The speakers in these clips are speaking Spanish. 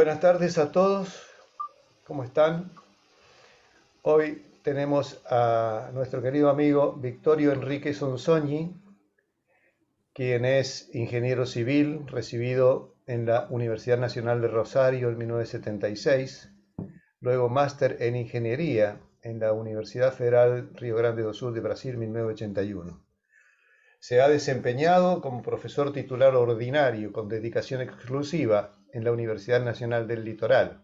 Buenas tardes a todos, ¿cómo están? Hoy tenemos a nuestro querido amigo Victorio Enrique Sonsogni, quien es ingeniero civil, recibido en la Universidad Nacional de Rosario en 1976, luego máster en ingeniería en la Universidad Federal Río Grande do Sul de Brasil en 1981. Se ha desempeñado como profesor titular ordinario con dedicación exclusiva en la Universidad Nacional del Litoral,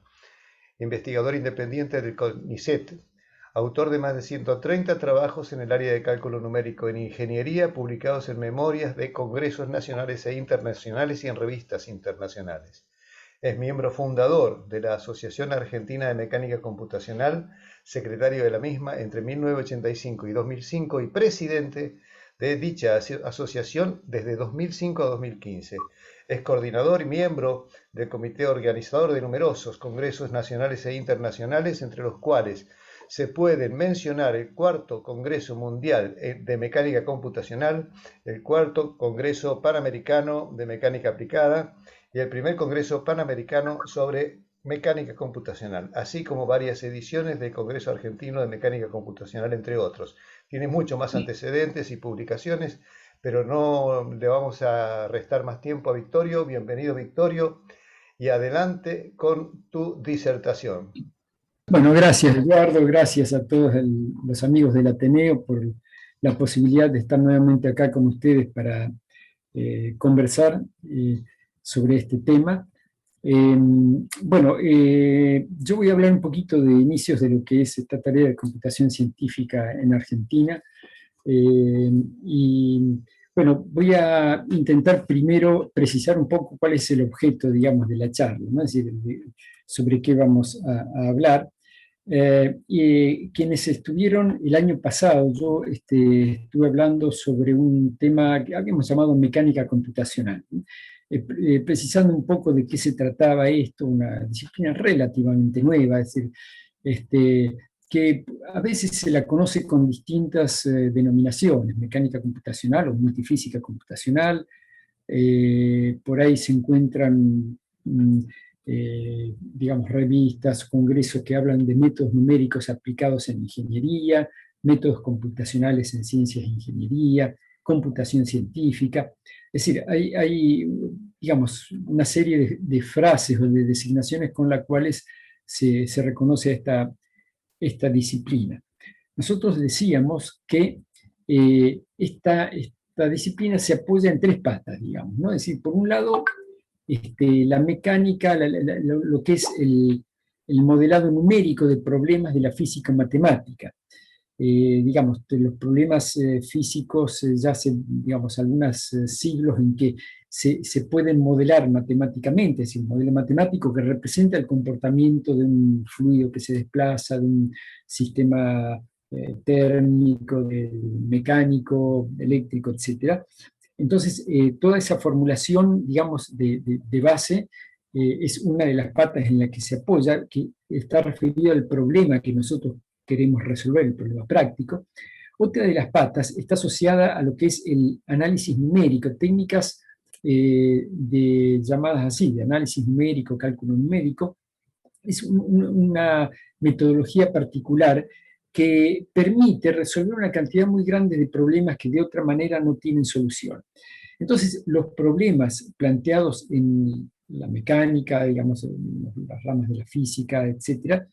investigador independiente del CONICET, autor de más de 130 trabajos en el área de cálculo numérico en ingeniería, publicados en memorias de congresos nacionales e internacionales y en revistas internacionales. Es miembro fundador de la Asociación Argentina de Mecánica Computacional, secretario de la misma entre 1985 y 2005 y presidente de dicha asociación desde 2005 a 2015. Es coordinador y miembro del comité organizador de numerosos congresos nacionales e internacionales, entre los cuales se pueden mencionar el cuarto Congreso Mundial de Mecánica Computacional, el cuarto Congreso Panamericano de Mecánica Aplicada y el primer Congreso Panamericano sobre Mecánica Computacional, así como varias ediciones del Congreso Argentino de Mecánica Computacional, entre otros. Tiene mucho más antecedentes y publicaciones, pero no le vamos a restar más tiempo a Victorio. Bienvenido, Victorio, y adelante con tu disertación. Bueno, gracias Eduardo, gracias a todos los amigos del Ateneo por la posibilidad de estar nuevamente acá con ustedes para conversar sobre este tema. Yo voy a hablar un poquito de inicios de lo que es esta tarea de computación científica en Argentina. Voy a intentar primero precisar un poco cuál es el objeto, digamos, de la charla, ¿no? Es decir, sobre qué vamos a hablar. Quienes estuvieron el año pasado, yo estuve hablando sobre un tema que habíamos llamado mecánica computacional, ¿no? Precisando un poco de qué se trataba esto, una disciplina relativamente nueva, es decir, que a veces se la conoce con distintas denominaciones, mecánica computacional o multifísica computacional. Por ahí se encuentran digamos, revistas, congresos que hablan de métodos numéricos aplicados en ingeniería, métodos computacionales en ciencias de ingeniería, computación científica. Es decir, hay digamos, una serie de frases o de designaciones con las cuales se reconoce esta disciplina. Nosotros decíamos que esta disciplina se apoya en tres patas, digamos, ¿no? Es decir, por un lado, la mecánica, lo que es el modelado numérico de problemas de la física matemática. Digamos, de los problemas físicos ya hace, digamos, algunos siglos en que se pueden modelar matemáticamente, es decir, un modelo matemático que representa el comportamiento de un fluido que se desplaza, de un sistema térmico, mecánico, eléctrico, etc. Entonces, toda esa formulación, digamos, de base es una de las patas en la que se apoya, que está referida al problema que nosotros queremos resolver, el problema práctico. Otra de las patas está asociada a lo que es el análisis numérico, técnicas llamadas así, de análisis numérico, cálculo numérico. Es una metodología particular que permite resolver una cantidad muy grande de problemas que de otra manera no tienen solución. Entonces, los problemas planteados en la mecánica, digamos, en las ramas de la física, etc.,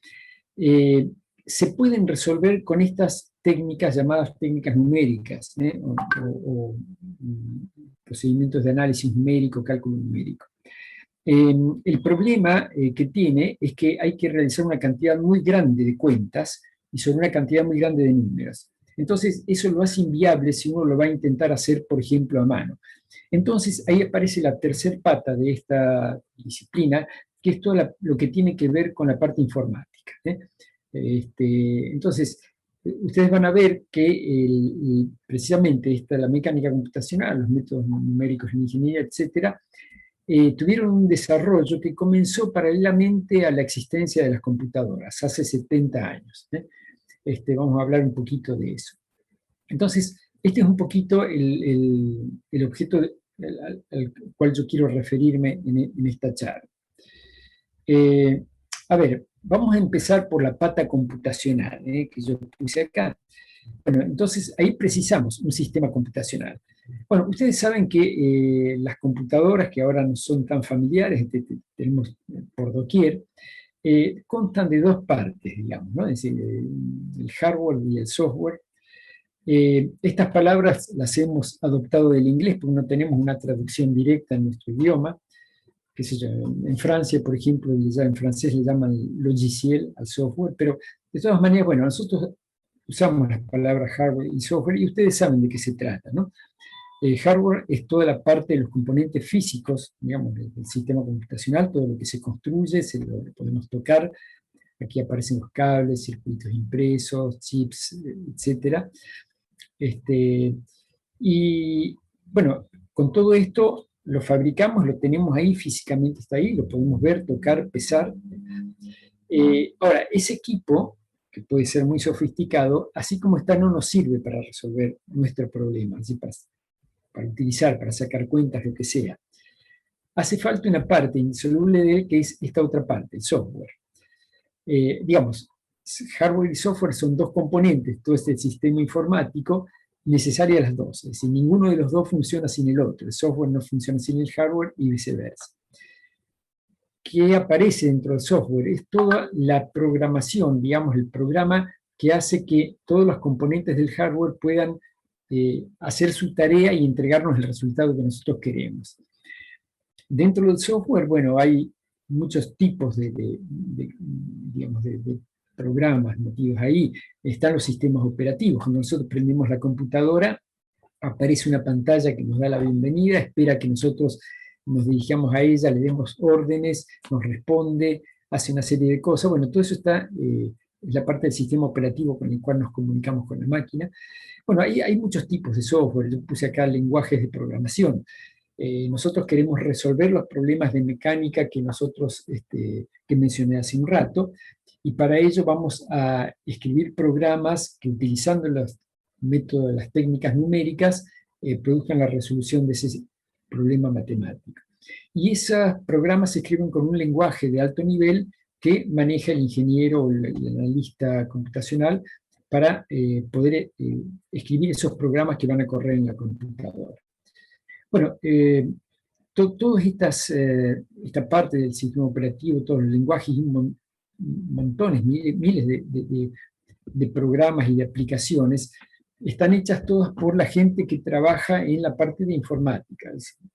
se pueden resolver con estas técnicas llamadas técnicas numéricas, o procedimientos de análisis numérico, cálculo numérico. El problema que tiene es que hay que realizar una cantidad muy grande de cuentas y sobre una cantidad muy grande de números. Entonces, eso lo hace inviable si uno lo va a intentar hacer, por ejemplo, a mano. Entonces, ahí aparece la tercer pata de esta disciplina, que es todo lo que tiene que ver con la parte informática. Entonces, ustedes van a ver que precisamente la mecánica computacional, los métodos numéricos en ingeniería, etcétera, tuvieron un desarrollo que comenzó paralelamente a la existencia de las computadoras, hace 70 años. Vamos a hablar un poquito de eso. Entonces, este es un poquito el objeto al cual yo quiero referirme en esta charla. Eh, a ver, vamos a empezar por la pata computacional, que yo puse acá. Bueno, entonces ahí precisamos un sistema computacional. Bueno, ustedes saben que las computadoras, que ahora no son tan familiares, tenemos por doquier, constan de dos partes, digamos, ¿no? Es decir, el hardware y el software. Estas palabras las hemos adoptado del inglés porque no tenemos una traducción directa en nuestro idioma. Qué sé yo, en Francia, por ejemplo, en francés le llaman logiciel al software, pero de todas maneras, bueno, nosotros usamos las palabras hardware y software y ustedes saben de qué se trata, ¿no? El hardware es toda la parte de los componentes físicos, digamos, del sistema computacional, todo lo que se construye, lo podemos tocar. Aquí aparecen los cables, circuitos impresos, chips, etcétera. Y bueno, con todo esto lo fabricamos, lo tenemos ahí, físicamente está ahí, lo podemos ver, tocar, pesar. Ahora, ese equipo, que puede ser muy sofisticado, así como está, no nos sirve para resolver nuestro problema, así para utilizar, para sacar cuentas, lo que sea. Hace falta una parte insoluble de él, que es esta otra parte, el software. Digamos, hardware y software son dos componentes, todo este sistema informático, necesarias las dos. Es decir, ninguno de los dos funciona sin el otro. El software no funciona sin el hardware y viceversa. ¿Qué aparece dentro del software? Es toda la programación, digamos, el programa que hace que todos los componentes del hardware puedan hacer su tarea y entregarnos el resultado que nosotros queremos. Dentro del software, bueno, hay muchos tipos digamos, de programas metidos ahí. Están los sistemas operativos. Cuando nosotros prendemos la computadora, aparece una pantalla que nos da la bienvenida, espera que nosotros nos dirigamos a ella, le demos órdenes, nos responde, hace una serie de cosas. Bueno, todo eso es la parte del sistema operativo con el cual nos comunicamos con la máquina. Bueno, hay muchos tipos de software. Yo puse acá lenguajes de programación. Nosotros queremos resolver los problemas de mecánica que mencioné hace un rato, y para ello vamos a escribir programas que, utilizando los métodos, las técnicas numéricas, produzcan la resolución de ese problema matemático. Y esos programas se escriben con un lenguaje de alto nivel que maneja el ingeniero o el analista computacional para poder escribir esos programas que van a correr en la computadora. Bueno, todas esta parte del sistema operativo, todos los lenguajes, montones, miles de programas y de aplicaciones, están hechas todas por la gente que trabaja en la parte de informática,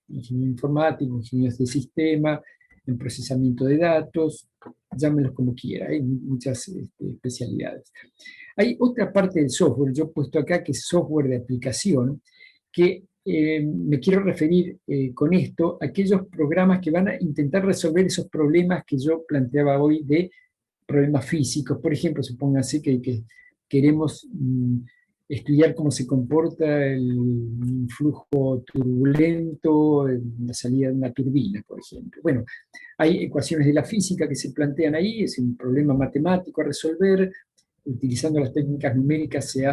ingeniero informático, ingenieros de sistema, en procesamiento de datos, llámenlos como quiera, hay muchas especialidades. Hay otra parte del software, yo he puesto acá, que es software de aplicación, que me quiero referir con esto a aquellos programas que van a intentar resolver esos problemas que yo planteaba hoy de problemas físicos. Por ejemplo, supóngase que queremos estudiar cómo se comporta el flujo turbulento en la salida de una turbina, por ejemplo. Bueno, hay ecuaciones de la física que se plantean ahí, es un problema matemático a resolver. Utilizando las técnicas numéricas se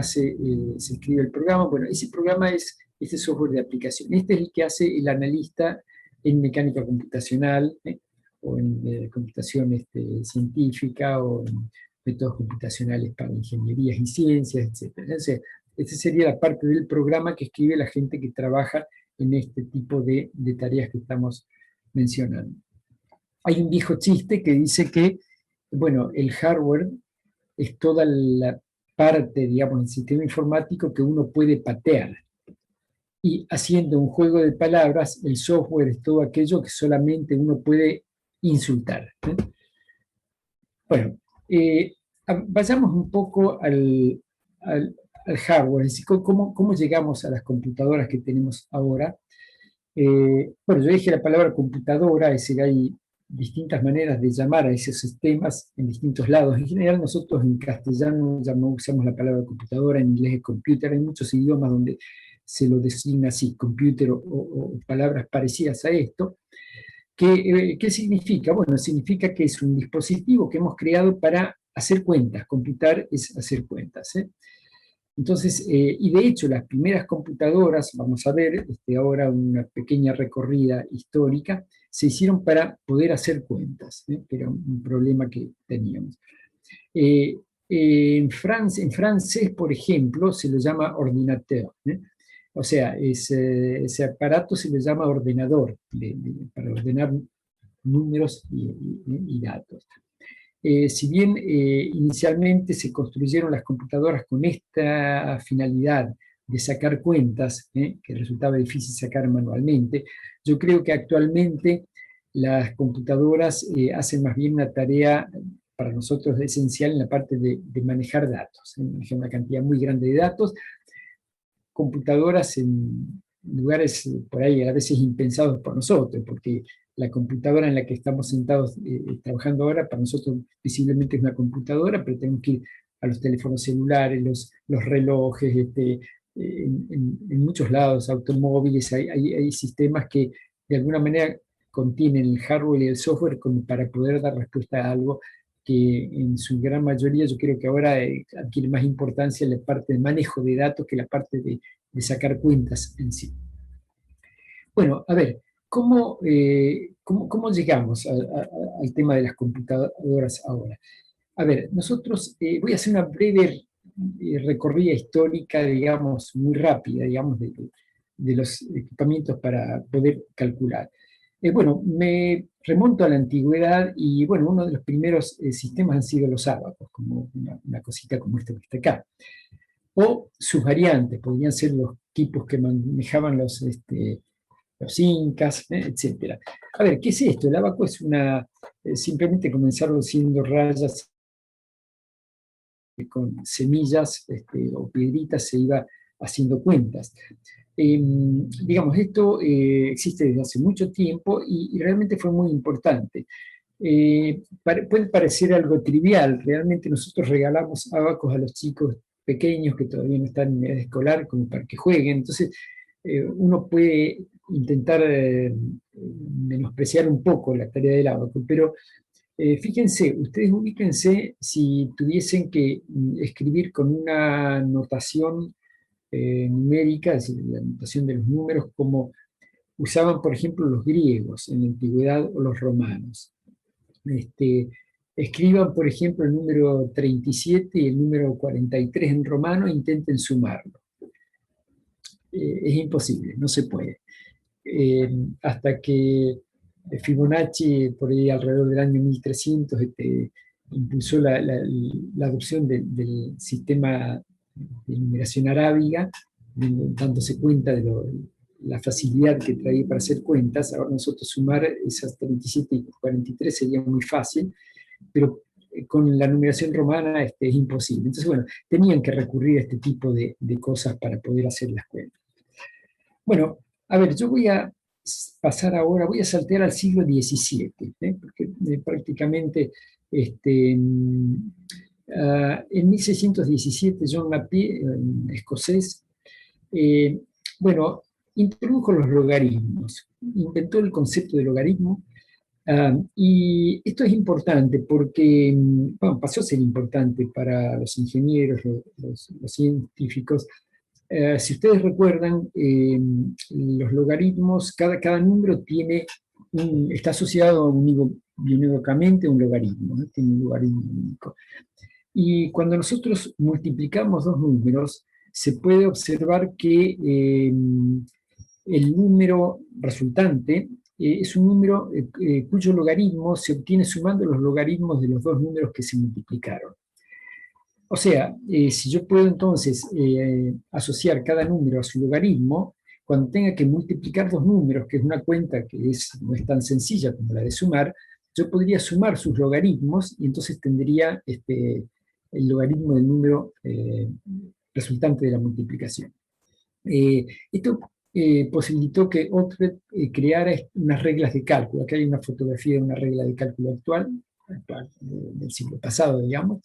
escribe el programa. Bueno, ese programa es este software de aplicación. Este es el que hace el analista en mecánica computacional, o en computación científica, o en métodos computacionales para ingenierías y ciencias, etc. Entonces, esta sería la parte del programa que escribe la gente que trabaja en este tipo de tareas que estamos mencionando. Hay un viejo chiste que dice que, bueno, el hardware es toda la parte, digamos, del sistema informático que uno puede patear. Y haciendo un juego de palabras, el software es todo aquello que solamente uno puede insultar. Bueno, vayamos un poco al hardware, es decir, cómo llegamos a las computadoras que tenemos ahora. Bueno, yo dije la palabra computadora, es decir, hay distintas maneras de llamar a esos sistemas en distintos lados. En general, nosotros en castellano ya no usamos la palabra computadora, en inglés es computer, hay muchos idiomas donde se lo designa así, computer o palabras parecidas a esto. ¿Qué significa? Bueno, significa que es un dispositivo que hemos creado para hacer cuentas. Computar es hacer cuentas. Entonces, y de hecho, las primeras computadoras, vamos a ver ahora una pequeña recorrida histórica, se hicieron para poder hacer cuentas, que era un problema que teníamos. En francés, por ejemplo, se lo llama ordinateur. O sea, ese aparato se le llama ordenador, para ordenar números y datos. Si bien inicialmente se construyeron las computadoras con esta finalidad de sacar cuentas, que resultaba difícil sacar manualmente, yo creo que actualmente las computadoras hacen más bien una tarea para nosotros esencial en la parte de manejar datos, manejar una cantidad muy grande de datos, computadoras en lugares por ahí a veces impensados por nosotros, porque la computadora en la que estamos sentados trabajando ahora, para nosotros visiblemente es una computadora, pero tenemos que ir a los teléfonos celulares, los relojes, en muchos lados, automóviles, hay sistemas que de alguna manera contienen el hardware y el software como para poder dar respuesta a algo que en su gran mayoría yo creo que ahora adquiere más importancia la parte de manejo de datos que la parte de sacar cuentas en sí. Bueno, a ver, ¿cómo llegamos al tema de las computadoras ahora? A ver, nosotros, voy a hacer una breve recorrida histórica, digamos, muy rápida, digamos, de los equipamientos para poder calcular. Bueno, me remonto a la antigüedad y, bueno, uno de los primeros sistemas han sido los ábacos, como una cosita como esta que está acá. O sus variantes, podrían ser los tipos que manejaban los incas, etc. A ver, ¿qué es esto? El abaco es simplemente comenzaron siendo rayas con semillas o piedritas, se iba haciendo cuentas. Digamos, esto existe desde hace mucho tiempo y realmente fue muy importante. Puede parecer algo trivial, realmente nosotros regalamos abacos a los chicos pequeños que todavía no están en edad escolar como para que jueguen, entonces uno puede intentar menospreciar un poco la tarea del abaco, pero fíjense, ustedes ubíquense si tuviesen que escribir con una notación numérica, es decir, la notación de los números, como usaban, por ejemplo, los griegos en la antigüedad o los romanos. Escriban, por ejemplo, el número 37 y el número 43 en romano e intenten sumarlo. Es imposible, no se puede. Hasta que Fibonacci, por ahí alrededor del año 1300, impulsó la adopción del sistema de numeración arábiga, dándose cuenta de la facilidad que traía para hacer cuentas. Ahora nosotros sumar esas 37 y 43 sería muy fácil, pero con la numeración romana es imposible. Entonces, bueno, tenían que recurrir a este tipo de cosas para poder hacer las cuentas. Bueno, a ver, yo voy a pasar ahora, voy a saltear al siglo XVII, porque prácticamente en 1617 John Napier, escocés, bueno, introdujo los logaritmos, inventó el concepto de logaritmo, y esto es importante porque, bueno, pasó a ser importante para los ingenieros, los científicos. Si ustedes recuerdan, los logaritmos, cada número está asociado unívocamente a un logaritmo, ¿no? Tiene un logaritmo único. Y cuando nosotros multiplicamos dos números, se puede observar que el número resultante es un número cuyo logaritmo se obtiene sumando los logaritmos de los dos números que se multiplicaron. O sea, si yo puedo entonces asociar cada número a su logaritmo, cuando tenga que multiplicar dos números, que es una cuenta que no es tan sencilla como la de sumar, yo podría sumar sus logaritmos y entonces tendría el logaritmo del número resultante de la multiplicación. Esto posibilitó que Oughtred creara unas reglas de cálculo. Acá hay una fotografía de una regla de cálculo actual del siglo pasado, digamos.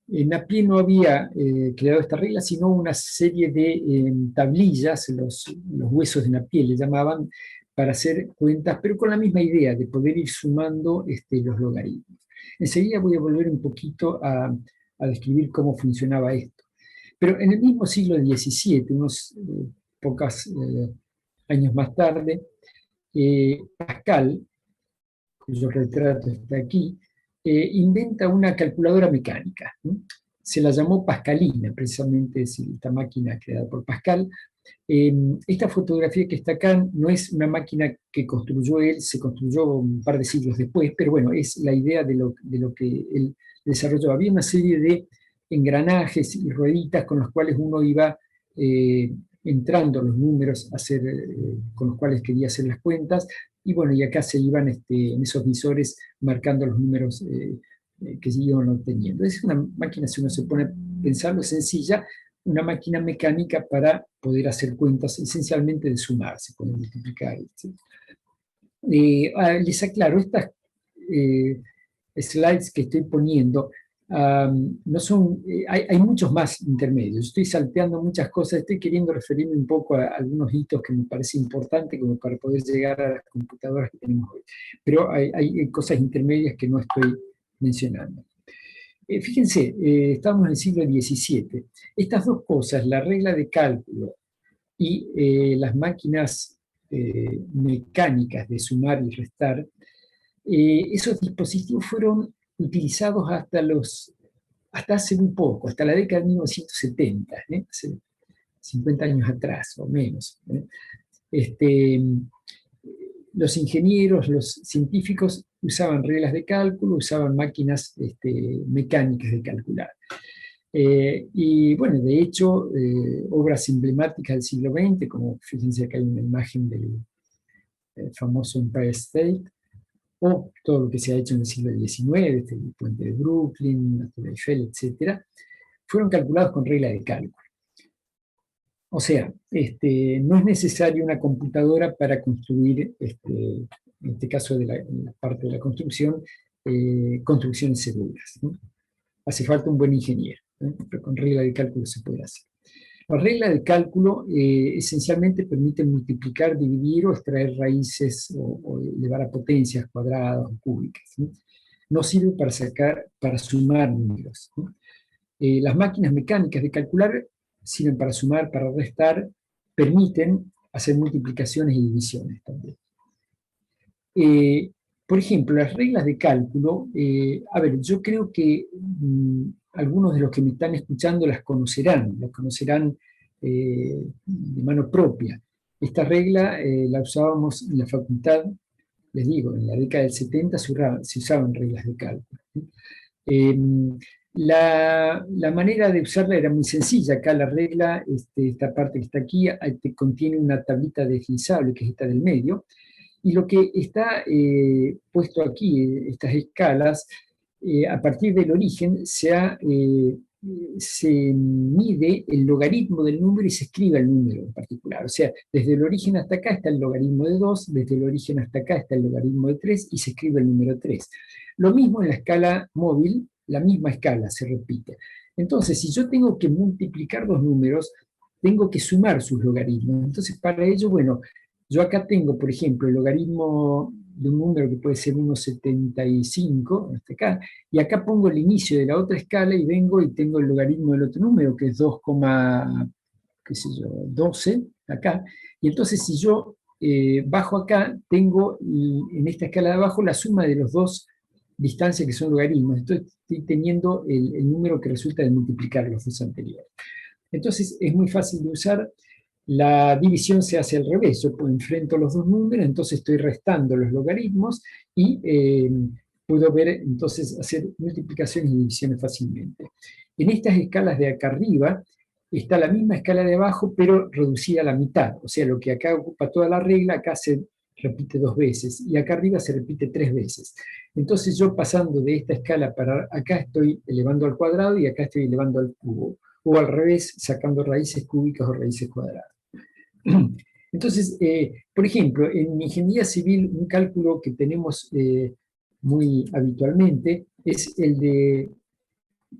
Napier no había creado esta regla, sino una serie de tablillas, los huesos de Napier le llamaban, para hacer cuentas, pero con la misma idea de poder ir sumando los logaritmos. Enseguida voy a volver un poquito a describir cómo funcionaba esto. Pero en el mismo siglo XVII, unos pocos años más tarde, Pascal, cuyo retrato está aquí, inventa una calculadora mecánica. Se la llamó Pascalina, precisamente es esta máquina creada por Pascal. Esta fotografía que está acá no es una máquina que construyó él, se construyó un par de siglos después, pero bueno, es la idea de lo que él desarrolló. Había una serie de engranajes y rueditas con los cuales uno iba entrando los números con los cuales quería hacer las cuentas, y bueno, y acá se iban en esos visores marcando los números que se iban obteniendo. Es una máquina, si uno se pone a pensarlo, sencilla, una máquina mecánica para poder hacer cuentas esencialmente de sumar, se puede multiplicar, etc. Les aclaro, estas slides que estoy poniendo no son, hay muchos más intermedios, estoy salteando muchas cosas, estoy queriendo referirme un poco a algunos hitos que me parece importante como para poder llegar a las computadoras que tenemos hoy, pero hay cosas intermedias que no estoy mencionando. Fíjense, estamos en el siglo XVII. Estas dos cosas, la regla de cálculo y las máquinas mecánicas de sumar y restar, esos dispositivos fueron utilizados hasta hace muy poco, hasta la década de 1970, hace 50 años atrás o menos. Los ingenieros, los científicos usaban reglas de cálculo, usaban máquinas mecánicas de calcular. Y bueno, de hecho, obras emblemáticas del siglo XX, como fíjense que hay una imagen del famoso Empire State, o todo lo que se ha hecho en el siglo XIX, el puente de Brooklyn, la Torre Eiffel, etc., fueron calculados con regla de cálculo. O sea, no es necesaria una computadora para construir, en este caso de la parte de la construcción, construcciones seguras, ¿no? Hace falta un buen ingeniero, pero con regla de cálculo se puede hacer. La regla de cálculo esencialmente permite multiplicar, dividir o extraer raíces o elevar a potencias cuadradas o cúbicas, ¿no? No sirve para sumar números, ¿no? Las máquinas mecánicas de calcular sirven para sumar, para restar, permiten hacer multiplicaciones y divisiones también. Por ejemplo, las reglas de cálculo, a ver, yo creo que algunos de los que me están escuchando las conocerán de mano propia. Esta regla la usábamos en la facultad, les digo, en la década del 70 se usaban reglas de cálculo. La manera de usarla era muy sencilla. Acá la regla, esta parte que está aquí, contiene una tablita deslizable, que es esta del medio, y lo que está puesto aquí, estas escalas, a partir del origen se mide el logaritmo del número y se escribe el número en particular. O sea, desde el origen hasta acá está el logaritmo de 2, desde el origen hasta acá está el logaritmo de 3 y se escribe el número 3. Lo mismo en la escala móvil, la misma escala se repite. Entonces, si yo tengo que multiplicar dos números, tengo que sumar sus logaritmos. Entonces, para ello, bueno, yo acá tengo, por ejemplo, el logaritmo de un número que puede ser 1,75, hasta acá, y acá pongo el inicio de la otra escala y vengo y tengo el logaritmo del otro número, que es 2,12, acá, y entonces si yo bajo acá, tengo en esta escala de abajo la suma de los dos distancias que son logaritmos, estoy teniendo el número que resulta de multiplicar los dos anteriores. Entonces es muy fácil de usar. La división se hace al revés, yo enfrento los dos números, entonces estoy restando los logaritmos y puedo ver, entonces, hacer multiplicaciones y divisiones fácilmente. En estas escalas de acá arriba está la misma escala de abajo, pero reducida a la mitad, o sea, lo que acá ocupa toda la regla, acá se repite 2 veces, y acá arriba se repite 3 veces. Entonces yo pasando de esta escala para acá estoy elevando al cuadrado y acá estoy elevando al cubo, o al revés, sacando raíces cúbicas o raíces cuadradas. Entonces, por ejemplo, en ingeniería civil, un cálculo que tenemos muy habitualmente es el de,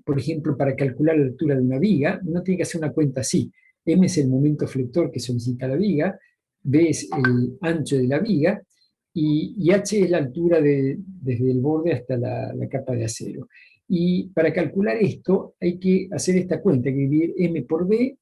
por ejemplo, para calcular la altura de una viga, uno tiene que hacer una cuenta así. M es el momento flector que solicita la viga, B es el ancho de la viga, y H es la altura desde el borde hasta la capa de acero. Y para calcular esto hay que hacer esta cuenta, hay que dividir M por B,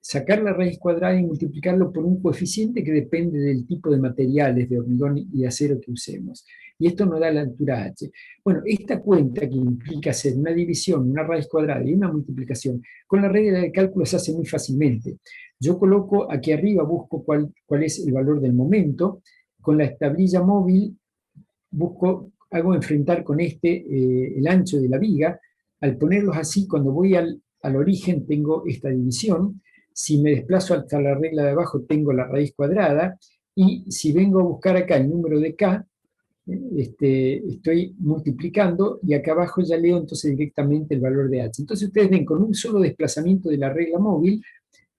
sacar la raíz cuadrada y multiplicarlo por un coeficiente que depende del tipo de materiales, de hormigón y de acero que usemos. Y esto nos da la altura h. Bueno, esta cuenta que implica hacer una división, una raíz cuadrada y una multiplicación, con la regla de cálculo se hace muy fácilmente. Yo coloco aquí arriba, busco cuál es el valor del momento, con la tablilla móvil hago enfrentar con el ancho de la viga. Al ponerlos así, cuando voy al origen tengo esta división. Si me desplazo hasta la regla de abajo, tengo la raíz cuadrada. Y si vengo a buscar acá el número de k, estoy multiplicando y acá abajo ya leo entonces directamente el valor de h. Entonces ustedes ven, con un solo desplazamiento de la regla móvil,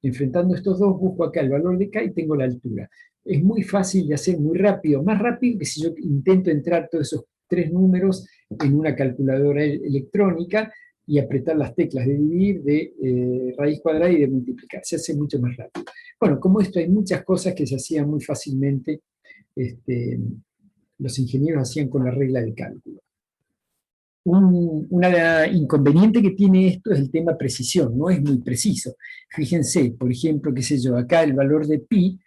enfrentando estos dos, busco acá el valor de k y tengo la altura. Es muy fácil de hacer, muy rápido, más rápido que si yo intento entrar todos esos 3 números en una calculadora electrónica y apretar las teclas de dividir, de raíz cuadrada y de multiplicar. Se hace mucho más rápido. Bueno, como esto hay muchas cosas que se hacían muy fácilmente, los ingenieros hacían con la regla de cálculo. Un inconveniente que tiene esto es el tema precisión, no es muy preciso. Fíjense, por ejemplo, qué sé yo, acá el valor de pi,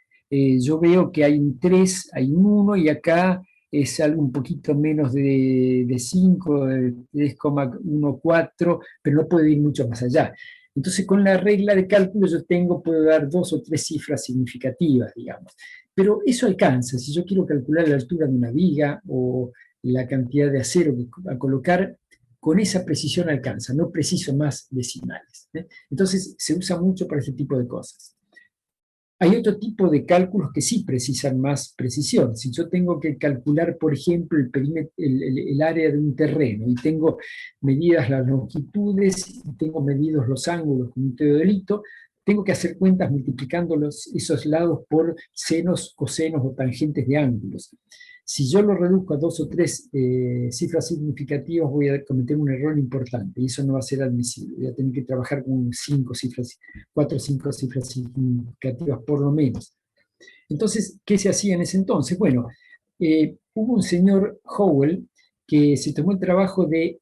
yo veo que hay un 3, hay un 1, y acá es algo un poquito menos de 5, de 3,14, pero no puede ir mucho más allá. Entonces, con la regla de cálculo puedo dar 2 o 3 cifras significativas, digamos. Pero eso alcanza. Si yo quiero calcular la altura de una viga o la cantidad de acero a colocar, con esa precisión alcanza, no preciso más decimales. Entonces se usa mucho para este tipo de cosas. Hay otro tipo de cálculos que sí precisan más precisión. Si yo tengo que calcular, por ejemplo, el área de un terreno y tengo medidas las longitudes y tengo medidos los ángulos con un teodolito, tengo que hacer cuentas multiplicando esos lados por senos, cosenos o tangentes de ángulos. Si yo lo reduzco a 2 o 3 cifras significativas, voy a cometer un error importante y eso no va a ser admisible. Voy a tener que trabajar con 4 o 5 cifras significativas por lo menos. Entonces, ¿qué se hacía en ese entonces? Bueno, hubo un señor Howell que se tomó el trabajo de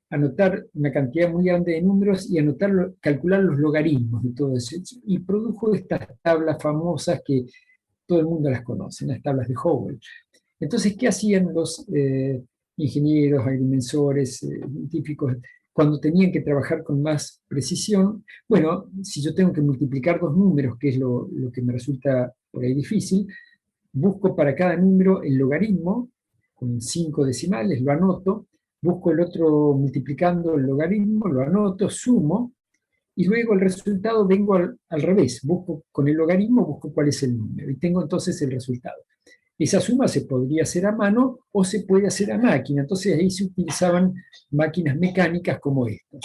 anotar una cantidad muy grande de números y calcular los logaritmos de todo eso. Y produjo estas tablas famosas que todo el mundo las conoce, las tablas de Howell. Entonces, ¿qué hacían los ingenieros, agrimensores, científicos, cuando tenían que trabajar con más precisión? Bueno, si yo tengo que multiplicar 2 números, que es lo que me resulta por ahí difícil, busco para cada número el logaritmo, con 5 decimales, lo anoto, busco el otro multiplicando el logaritmo, lo anoto, sumo, y luego el resultado vengo al revés, busco con el logaritmo, busco cuál es el número, y tengo entonces el resultado. Esa suma se podría hacer a mano o se puede hacer a máquina, entonces ahí se utilizaban máquinas mecánicas como estas,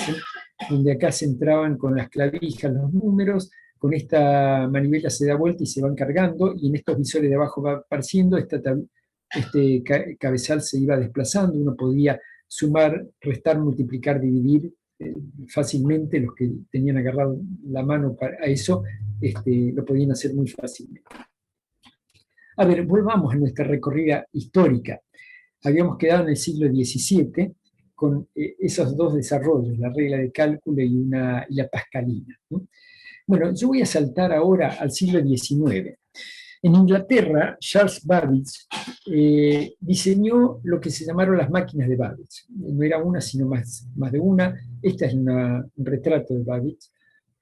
donde acá se entraban con las clavijas los números, con esta manivela se da vuelta y se van cargando, y en estos visores de abajo va apareciendo, este cabezal se iba desplazando, uno podía sumar, restar, multiplicar, dividir fácilmente. Los que tenían agarrado la mano a eso, lo podían hacer muy fácilmente. A ver, volvamos a nuestra recorrida histórica. Habíamos quedado en el siglo XVII con esos dos desarrollos, la regla de cálculo y la pascalina, ¿no? Bueno, yo voy a saltar ahora al siglo XIX. En Inglaterra, Charles Babbage diseñó lo que se llamaron las máquinas de Babbage. No era una, sino más de una. Esta es un retrato de Babbage.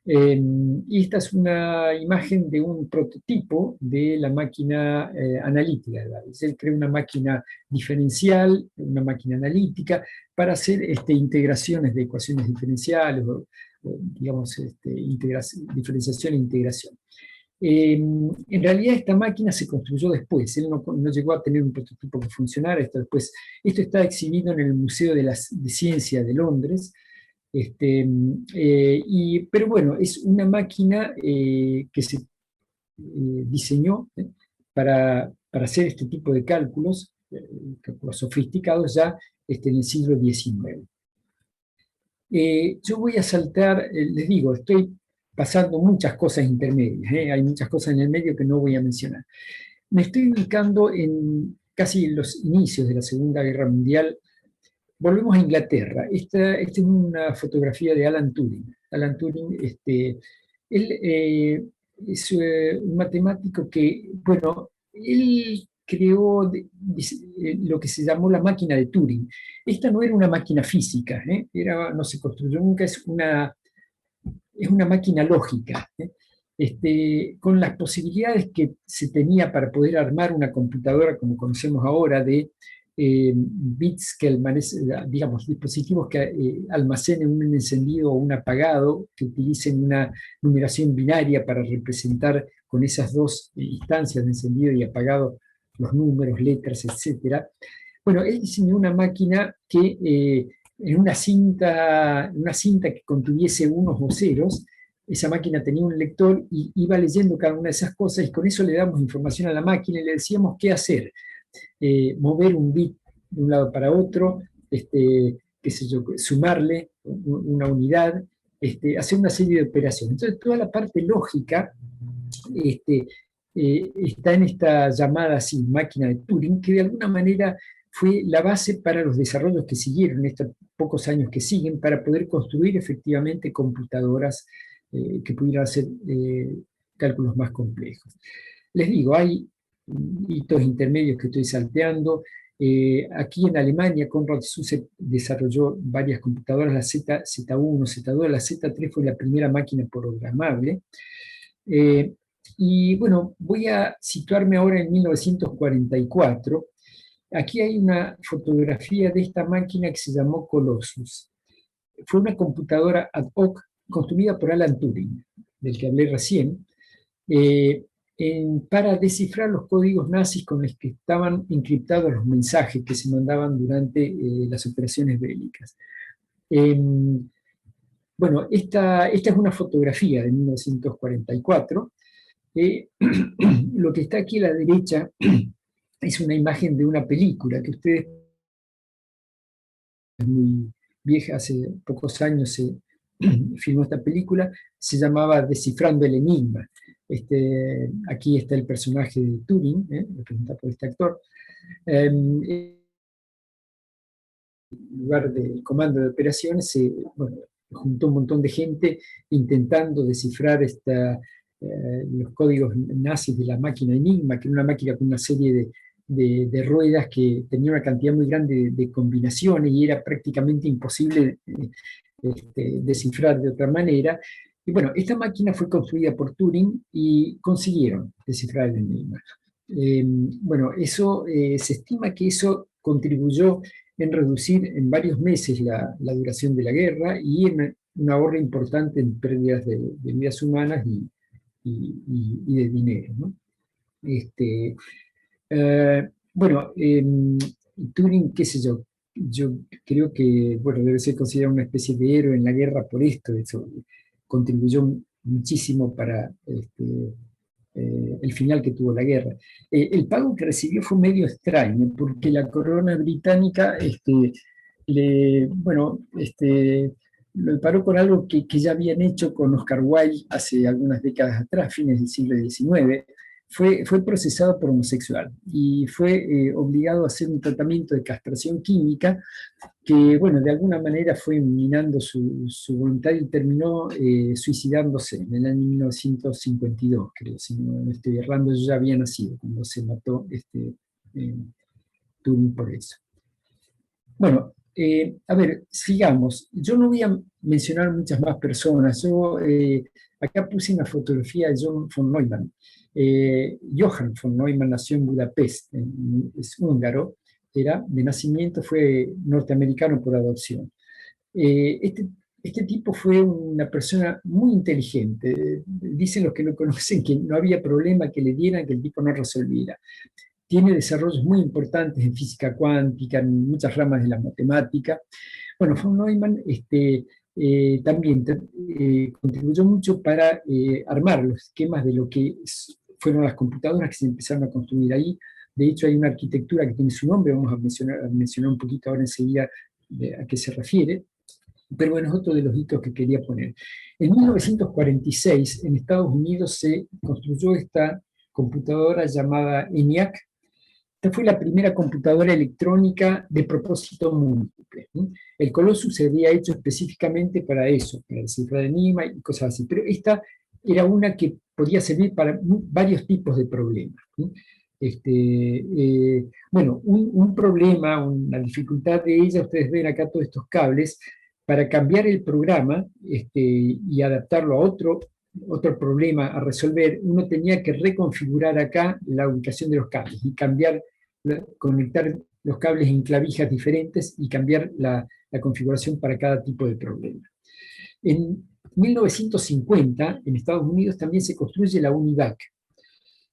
Y esta es una imagen de un prototipo de la máquina analítica de Babbage. Él creó una máquina diferencial, una máquina analítica, para hacer integraciones de ecuaciones diferenciales, o digamos, diferenciación e integración. En realidad esta máquina se construyó después, él no llegó a tener un prototipo que funcionara. Esto está exhibido en el Museo de Ciencia de Londres, pero bueno, es una máquina que se diseñó para hacer este tipo de cálculos, cálculos sofisticados ya en el siglo XIX. Yo voy a saltar, les digo, estoy pasando muchas cosas intermedias, hay muchas cosas en el medio que no voy a mencionar. Me estoy ubicando en casi los inicios de la Segunda Guerra Mundial. Volvemos a Inglaterra. Esta es una fotografía de Alan Turing. Alan Turing Él es un matemático que, bueno, él creó lo que se llamó la máquina de Turing. Esta no era una máquina física, no se construyó nunca, es una máquina lógica, con las posibilidades que se tenía para poder armar una computadora como conocemos ahora de bits que digamos, dispositivos que almacenen un encendido o un apagado, que utilicen una numeración binaria para representar con esas dos instancias de encendido y apagado los números, letras, etc. Bueno, él diseñó una máquina que en una cinta que contuviese unos o ceros, esa máquina tenía un lector y iba leyendo cada una de esas cosas y con eso le damos información a la máquina y le decíamos qué hacer. Mover un bit de un lado para otro, qué sé yo, sumarle una unidad, hacer una serie de operaciones. Entonces, toda la parte lógica está en esta llamada así, máquina de Turing, que de alguna manera fue la base para los desarrollos que siguieron en estos pocos años que siguen, para poder construir efectivamente computadoras que pudieran hacer cálculos más complejos. Les digo, hay hitos intermedios que estoy salteando. Aquí en Alemania, Konrad Zuse desarrolló varias computadoras, la Z1, Z2, la Z3 fue la primera máquina programable. Y bueno, voy a situarme ahora en 1944. Aquí hay una fotografía de esta máquina que se llamó Colossus. Fue una computadora ad hoc construida por Alan Turing, del que hablé recién, para descifrar los códigos nazis con los que estaban encriptados los mensajes que se mandaban durante las operaciones bélicas. Bueno, esta es una fotografía de 1944. Lo que está aquí a la derecha es una imagen de una película que ustedes, muy vieja, hace pocos años se filmó esta película, se llamaba Descifrando el Enigma. Aquí está el personaje de Turing, representado por este actor. En lugar del comando de operaciones se juntó un montón de gente intentando descifrar los códigos nazis de la máquina Enigma, que era una máquina con una serie de ruedas que tenía una cantidad muy grande de combinaciones y era prácticamente imposible descifrar de otra manera. Y bueno, esta máquina fue construida por Turing y consiguieron descifrar el enigma. Bueno, se estima que eso contribuyó en reducir en varios meses la duración de la guerra y en un ahorro importante en pérdidas de vidas humanas y de dinero, ¿no? Bueno, Turing, qué sé yo creo que, bueno, debe ser considerado una especie de héroe en la guerra por esto, eso contribuyó muchísimo para el final que tuvo la guerra. El pago que recibió fue medio extraño, porque la corona británica lo paró con algo que ya habían hecho con Oscar Wilde hace algunas décadas atrás, fines del siglo XIX. Fue procesado por homosexual y fue obligado a hacer un tratamiento de castración química que, bueno, de alguna manera fue minando su voluntad y terminó suicidándose en el año 1952, creo, si no estoy errando, yo ya había nacido cuando se mató Turing por eso. Bueno, a ver, sigamos. Yo no voy a mencionar muchas más personas. Yo acá puse una fotografía de Johann von Neumann. Johann von Neumann nació en Budapest, es húngaro, de nacimiento, fue norteamericano por adopción. Este tipo fue una persona muy inteligente. Dicen los que lo conocen que no había problema que le dieran que el tipo no resolviera. Tiene desarrollos muy importantes en física cuántica, en muchas ramas de la matemática. Bueno, von Neumann también contribuyó mucho para armar los esquemas de lo que fueron las computadoras que se empezaron a construir ahí. De hecho, hay una arquitectura que tiene su nombre, vamos a mencionar un poquito ahora enseguida a qué se refiere, pero bueno, es otro de los hitos que quería poner. En 1946, en Estados Unidos, se construyó esta computadora llamada ENIAC. Esta fue la primera computadora electrónica de propósito múltiple. El Colossus se había hecho específicamente para eso, para descifrar enigma y cosas así, pero esta era una que podía servir para varios tipos de problemas. Bueno, un problema, una dificultad de ella, ustedes ven acá todos estos cables, para cambiar el programa y adaptarlo a otro problema a resolver, uno tenía que reconfigurar acá la ubicación de los cables y cambiar, conectar los cables en clavijas diferentes y cambiar la configuración para cada tipo de problema. En 1950, en Estados Unidos, también se construye la UNIVAC,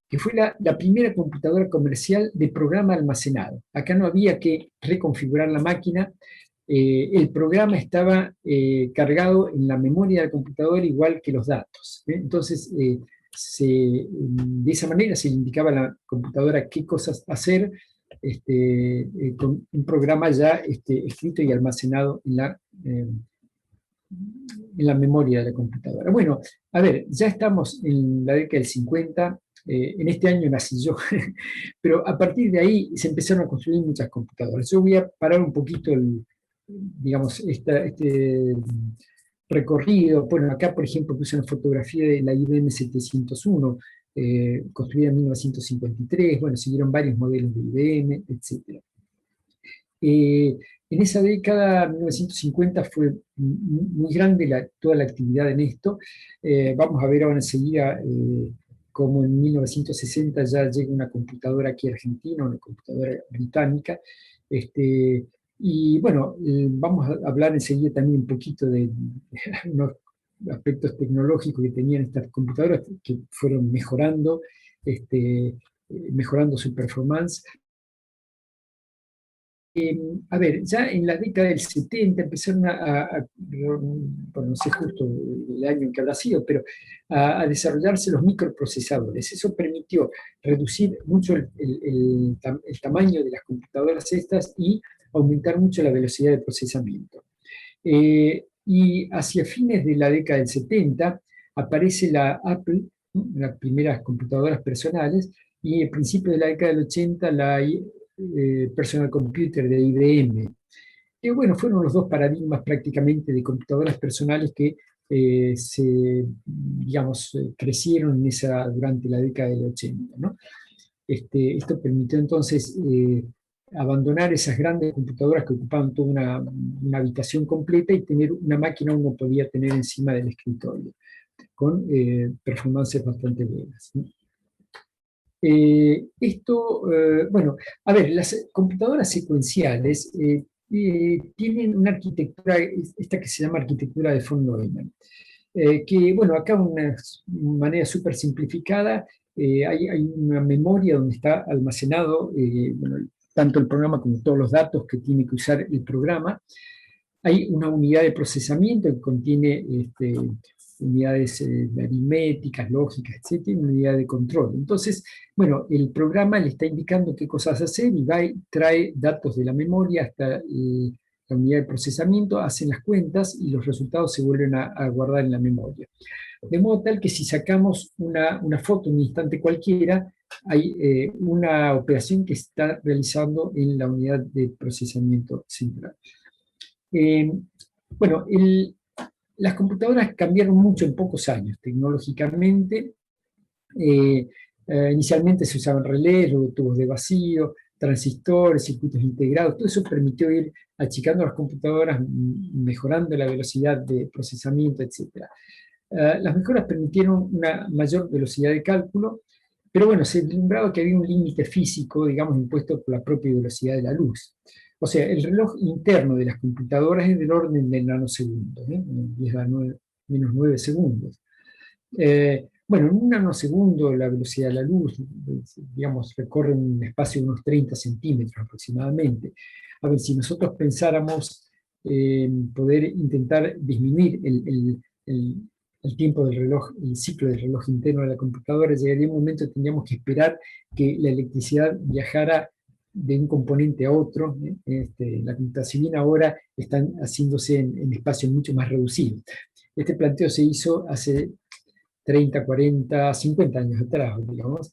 que fue la primera computadora comercial de programa almacenado. Acá no había que reconfigurar la máquina, el programa estaba cargado en la memoria del computador igual que los datos. Entonces, de esa manera se le indicaba a la computadora qué cosas hacer con un programa ya escrito y almacenado en la memoria de la computadora. Bueno, a ver, ya estamos en la década del 50, en este año nací yo, pero a partir de ahí se empezaron a construir muchas computadoras. Yo voy a parar un poquito digamos, este recorrido. Bueno, acá, por ejemplo, puse una fotografía de la IBM 701, construida en 1953, bueno, siguieron varios modelos de IBM, etc. En esa década, 1950, fue muy grande toda la actividad en esto. Vamos a ver ahora enseguida cómo en 1960 ya llega una computadora aquí a Argentina, una computadora británica. Y bueno, vamos a hablar enseguida también un poquito de unos aspectos tecnológicos que tenían estas computadoras que fueron mejorando, mejorando su performance. A ver, ya en la década del 70 empezaron bueno, no sé justo el año en que habrá sido, pero a desarrollarse los microprocesadores. Eso permitió reducir mucho el tamaño de las computadoras estas y aumentar mucho la velocidad de procesamiento. Y hacia fines de la década del 70 aparece la Apple, ¿no?, las primeras computadoras personales, y a principios de la década del 80 la Personal Computer de IBM. Que bueno, fueron los dos paradigmas prácticamente de computadoras personales que digamos, crecieron durante la década del 80, ¿no? Esto permitió entonces abandonar esas grandes computadoras que ocupaban toda una habitación completa y tener una máquina uno podía tener encima del escritorio, con performances bastante buenas, ¿no? Bueno, a ver, las computadoras secuenciales tienen una arquitectura, esta que se llama arquitectura de von Neumann, que, bueno, acá de una manera súper simplificada, hay una memoria donde está almacenado, bueno, tanto el programa como todos los datos que tiene que usar el programa. Hay una unidad de procesamiento que contiene unidades aritméticas, lógicas, etc., una unidad de control. Entonces, bueno, el programa le está indicando qué cosas hacer y va y trae datos de la memoria hasta la unidad de procesamiento, hacen las cuentas y los resultados se vuelven a guardar en la memoria. De modo tal que si sacamos una foto en un instante cualquiera, hay una operación que está realizando en la unidad de procesamiento central. Bueno, las computadoras cambiaron mucho en pocos años tecnológicamente. Inicialmente se usaban relés, luego tubos de vacío, transistores, circuitos integrados. Todo eso permitió ir achicando las computadoras, mejorando la velocidad de procesamiento, etc. Las mejoras permitieron una mayor velocidad de cálculo, pero bueno, se vislumbraba que había un límite físico, digamos, impuesto por la propia velocidad de la luz. O sea, el reloj interno de las computadoras es del orden de nanosegundos, 10 a la menos 9 segundos. Bueno, en un nanosegundo la velocidad de la luz, digamos, recorre un espacio de unos 30 centímetros aproximadamente. A ver, si nosotros pensáramos poder intentar disminuir el tiempo del reloj, el ciclo del reloj interno de la computadora, llegaría un momento que tendríamos que esperar que la electricidad viajara de un componente a otro. La computación, bien ahora están haciéndose en espacios mucho más reducidos. Este planteo se hizo hace 30, 40, 50 años atrás, digamos,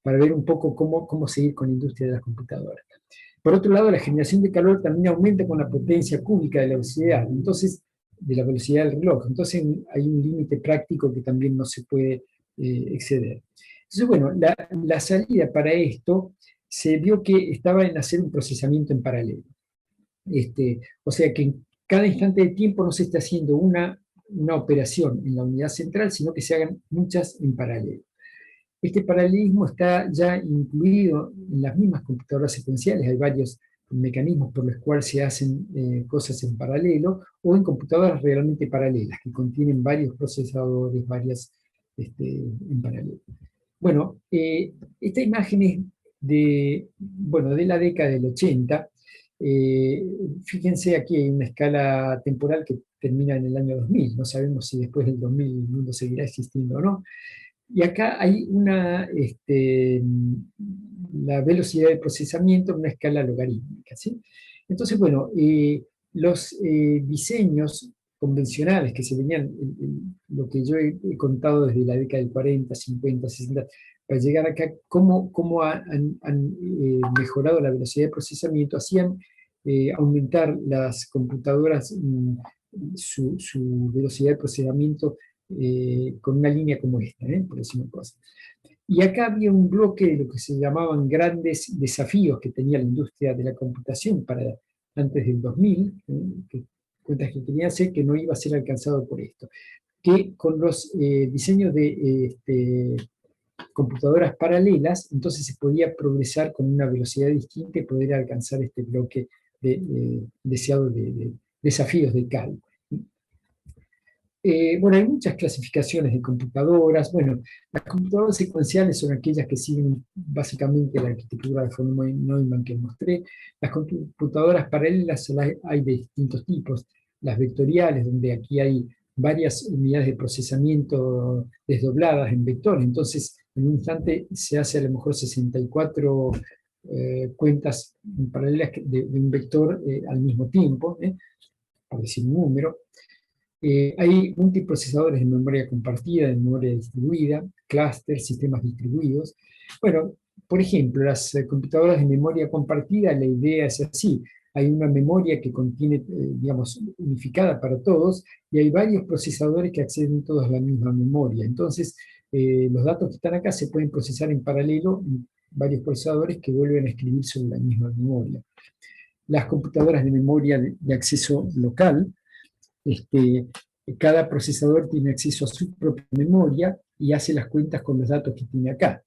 para ver un poco cómo seguir con la industria de las computadoras. Por otro lado, la generación de calor también aumenta con la potencia cúbica de la velocidad. Entonces, de la velocidad del reloj. Entonces hay un límite práctico que también no se puede exceder. Entonces, bueno, la salida para esto se vio que estaba en hacer un procesamiento en paralelo. O sea que en cada instante de tiempo no se está haciendo una operación en la unidad central, sino que se hagan muchas en paralelo. Este paralelismo está ya incluido en las mismas computadoras secuenciales. Hay varios mecanismos por los cuales se hacen cosas en paralelo, o en computadoras realmente paralelas, que contienen varios procesadores, varias en paralelo. Bueno, esta imagen es de la década del 80. Fíjense, aquí hay una escala temporal que termina en el año 2000. No sabemos si después del 2000 el mundo seguirá existiendo o no. Y acá hay la velocidad de procesamiento en una escala logarítmica, ¿sí? Entonces, bueno, los diseños convencionales que se venían, lo que yo he contado desde la década del 40, 50, 60, para llegar acá, cómo han mejorado la velocidad de procesamiento, hacían aumentar las computadoras su velocidad de procesamiento con una línea como esta, por decir una cosa. Y acá había un bloque de lo que se llamaban grandes desafíos que tenía la industria de la computación para antes del 2000, cuentas que quería hacer que no iba a ser alcanzado por esto. Que con los diseños de computadoras paralelas, entonces se podía progresar con una velocidad distinta y poder alcanzar este bloque deseado de desafíos de cálculo. Bueno, hay muchas clasificaciones de computadoras. Bueno, las computadoras secuenciales son aquellas que siguen básicamente la arquitectura de von Neumann que mostré. Las computadoras paralelas hay de distintos tipos. Las vectoriales, donde aquí hay varias unidades de procesamiento desdobladas en vectores. Entonces, en un instante se hace a lo mejor 64 cuentas paralelas de un vector al mismo tiempo, por decir un número. Hay multiprocesadores de memoria compartida, de memoria distribuida, clústeres, sistemas distribuidos. Bueno, por ejemplo, las computadoras de memoria compartida, la idea es así. Hay una memoria que contiene, digamos, unificada para todos, y hay varios procesadores que acceden todos a la misma memoria. Entonces, los datos que están acá se pueden procesar en paralelo en varios procesadores que vuelven a escribir sobre la misma memoria. Las computadoras de memoria de acceso local, cada procesador tiene acceso a su propia memoria y hace las cuentas con los datos que tiene acá.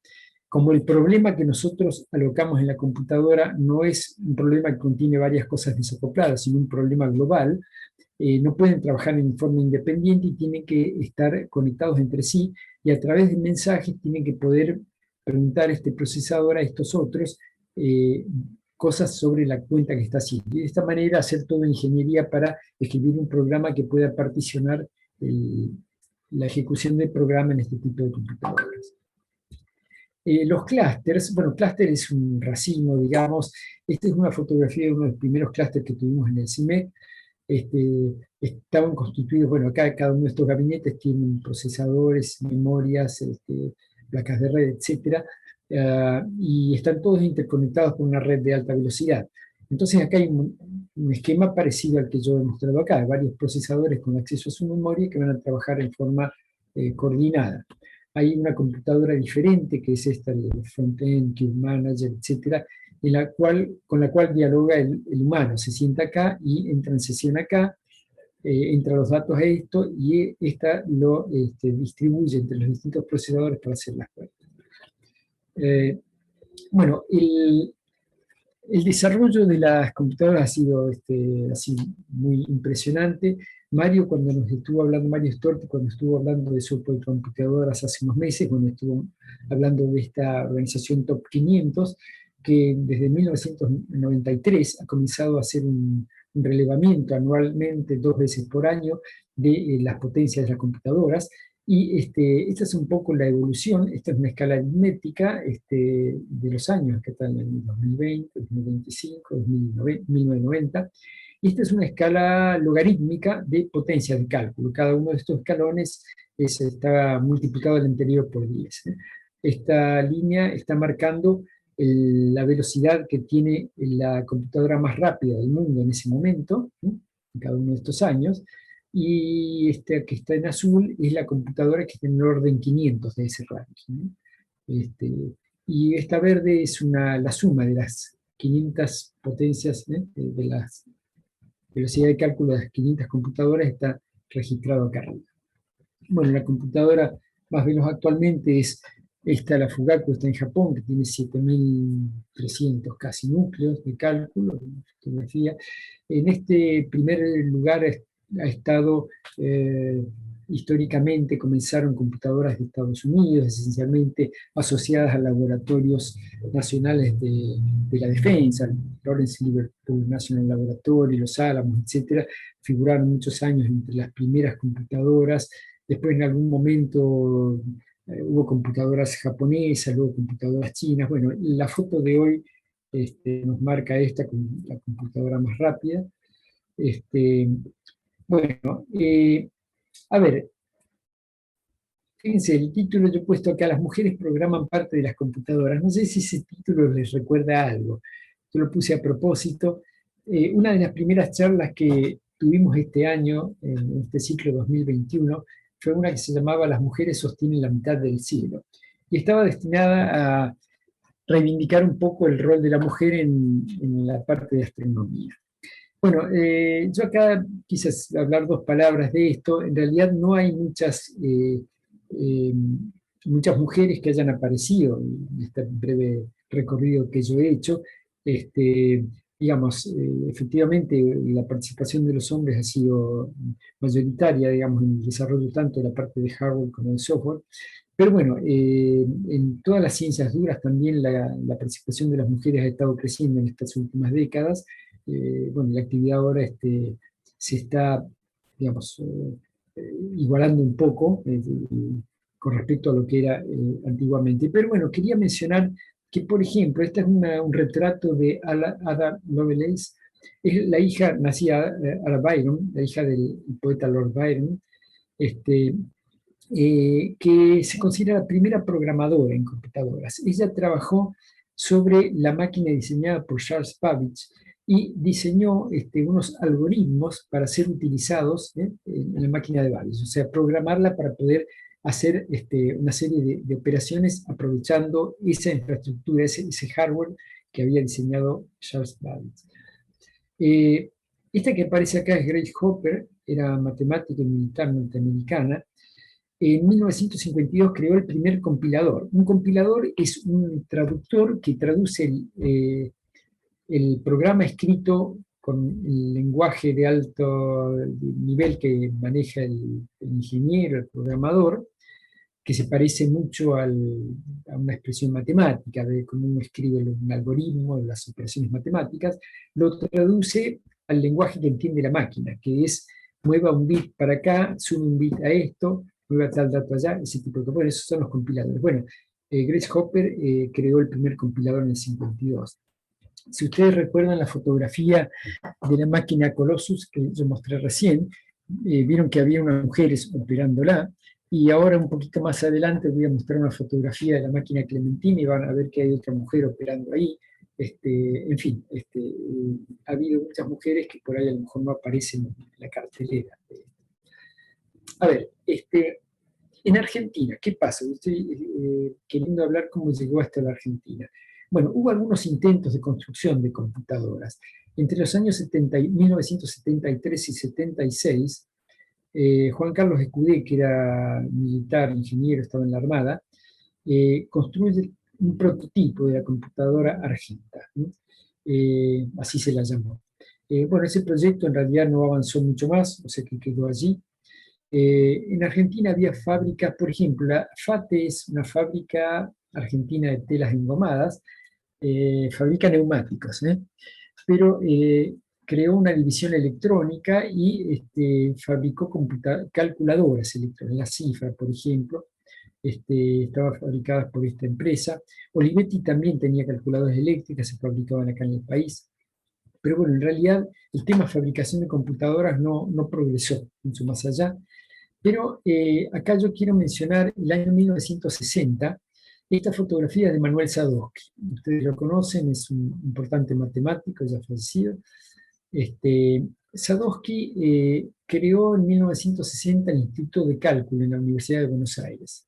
Como el problema que nosotros alocamos en la computadora no es un problema que contiene varias cosas desacopladas, sino un problema global, no pueden trabajar en forma independiente y tienen que estar conectados entre sí, y a través de mensajes tienen que poder preguntar a este procesador a estos otros cosas sobre la cuenta que está haciendo. Y de esta manera hacer toda ingeniería para escribir un programa que pueda particionar la ejecución del programa en este tipo de computadoras. Los clústeres, bueno, clúster es un racimo, digamos. Esta es una fotografía de uno de los primeros clústeres que tuvimos en el CIMEC. Estaban constituidos, bueno, acá cada uno de estos gabinetes tienen procesadores, memorias, placas de red, etcétera, y están todos interconectados con una red de alta velocidad. Entonces acá hay un esquema parecido al que yo he mostrado acá, varios procesadores con acceso a su memoria que van a trabajar en forma coordinada. Hay una computadora diferente, que es esta, el Frontend, Cube Manager, etcétera, con la cual dialoga el humano. Se sienta acá y entra en sesión acá, entra los datos a esto, y esta lo distribuye entre los distintos procesadores para hacer las cuentas. Bueno, el desarrollo de las computadoras ha sido así muy impresionante. Mario, cuando nos estuvo hablando, Mario Storti, cuando estuvo hablando de supercomputadoras hace unos meses, cuando estuvo hablando de esta organización Top 500, que desde 1993 ha comenzado a hacer un relevamiento anualmente, 2 veces por año, de las potencias de las computadoras. Y esta es un poco la evolución. Esta es una escala aritmética de los años que están en el 2020, 2025, 1990. Y esta es una escala logarítmica de potencia de cálculo. Cada uno de estos escalones está multiplicado al anterior por 10. Esta línea está marcando la velocidad que tiene la computadora más rápida del mundo en ese momento, en cada uno de estos años. y esta que está en azul es la computadora que está en el orden 500 de ese ranking, ¿no? Y esta verde es la suma de las 500 potencias, de la velocidad de cálculo de las 500 computadoras está registrado acá arriba. Bueno, la computadora más veloz actualmente es la Fugaku, está en Japón, que tiene 7.300 casi núcleos de cálculo, de fotografía. En este primer lugar ha estado, históricamente comenzaron computadoras de Estados Unidos, esencialmente asociadas a laboratorios nacionales de la defensa, el Lawrence Liverpool National Laboratory, los Álamos, etcétera, figuraron muchos años entre las primeras computadoras. Después en algún momento hubo computadoras japonesas, luego computadoras chinas. Bueno, la foto de hoy nos marca esta como la computadora más rápida. Bueno, a ver, fíjense, el título yo he puesto acá: las mujeres programan parte de las computadoras. No sé si ese título les recuerda algo. Yo lo puse a propósito. Una de las primeras charlas que tuvimos este año, en este ciclo 2021, fue una que se llamaba Las mujeres sostienen la mitad del cielo. Y estaba destinada a reivindicar un poco el rol de la mujer en la parte de astronomía. Bueno, yo acá quise hablar dos palabras de esto. En realidad no hay muchas mujeres que hayan aparecido en este breve recorrido que yo he hecho. Digamos, efectivamente la participación de los hombres ha sido mayoritaria, digamos, en el desarrollo tanto de la parte de hardware como del software. Pero bueno, en todas las ciencias duras también la participación de las mujeres ha estado creciendo en estas últimas décadas. Bueno, la actividad ahora se está, digamos, igualando un poco con respecto a lo que era antiguamente. Pero bueno, quería mencionar que, por ejemplo, este es un retrato de Ada Lovelace, es la hija, nacida Ada Byron, la hija del poeta Lord Byron, que se considera la primera programadora en computadoras. Ella trabajó sobre la máquina diseñada por Charles Babbage y diseñó unos algoritmos para ser utilizados en la máquina de Babbage, o sea, programarla para poder hacer una serie de operaciones aprovechando esa infraestructura, ese hardware que había diseñado Charles Babbage. Esta que aparece acá es Grace Hopper, era matemática y militar norteamericana. En 1952 creó el primer compilador. Un compilador es un traductor que traduce el programa escrito con el lenguaje de alto nivel que maneja el ingeniero, el programador, que se parece mucho a una expresión matemática, de cómo uno escribe un algoritmo, las operaciones matemáticas, lo traduce al lenguaje que entiende la máquina, que es mueva un bit para acá, sume un bit a esto, mueva tal dato allá, ese tipo de cosas. Bueno, esos son los compiladores. Bueno, Grace Hopper creó el primer compilador en el 52. Si ustedes recuerdan la fotografía de la máquina Colossus que yo mostré recién, vieron que había unas mujeres operándola, y ahora un poquito más adelante voy a mostrar una fotografía de la máquina Clementina y van a ver que hay otra mujer operando ahí. En fin, ha habido muchas mujeres que por ahí a lo mejor no aparecen en la cartelera. A ver, en Argentina, ¿qué pasa? Estoy queriendo hablar cómo llegó hasta la Argentina. Bueno, hubo algunos intentos de construcción de computadoras. Entre los años 1973 y 76, Juan Carlos Escudé, que era militar, ingeniero, estaba en la Armada, construye un prototipo de la computadora Argenta, ¿no? Así se la llamó. Bueno, ese proyecto en realidad no avanzó mucho más, o sea que quedó allí. En Argentina había fábricas, por ejemplo, la FATE es una fábrica argentina de telas engomadas, fabrica neumáticos, pero creó una división electrónica y fabricó calculadoras electrónicas, la Cifra, por ejemplo, estaban fabricadas por esta empresa. Olivetti también tenía calculadoras eléctricas, se fabricaban acá en el país. Pero bueno, en realidad el tema de fabricación de computadoras no progresó mucho más allá. Pero acá yo quiero mencionar el año 1960, esta fotografía es de Manuel Sadowski. Ustedes lo conocen, es un importante matemático, ya fallecido. Sadowski creó en 1960 el Instituto de Cálculo en la Universidad de Buenos Aires.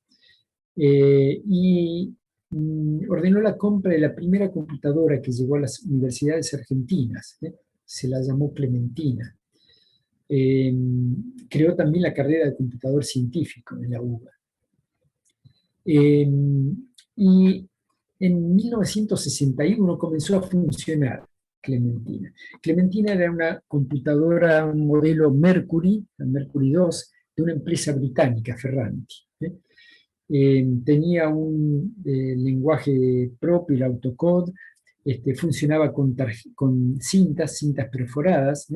Y ordenó la compra de la primera computadora que llegó a las universidades argentinas. Se la llamó Clementina. Creó también la carrera de computador científico en la UBA. Y en 1961 comenzó a funcionar Clementina. Clementina era una computadora, un modelo Mercury, la Mercury 2, de una empresa británica, Ferranti. Tenía un lenguaje propio, el AutoCAD, funcionaba con cintas perforadas.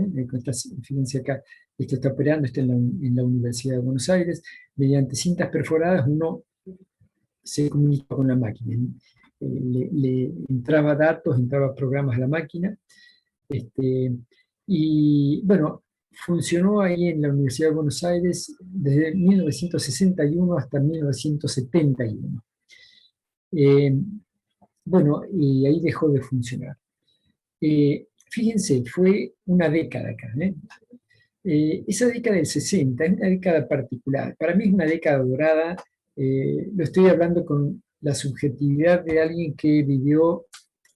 Fíjense acá, esto está operando, está en la Universidad de Buenos Aires. Mediante cintas perforadas uno se comunicaba con la máquina. Le entraba datos, entraba programas a la máquina. Y bueno, funcionó ahí en la Universidad de Buenos Aires desde 1961 hasta 1971. Bueno, y ahí dejó de funcionar. Fíjense, fue una década acá. Esa década del 60 es una década particular. Para mí es una década dorada. Lo estoy hablando con la subjetividad de alguien que vivió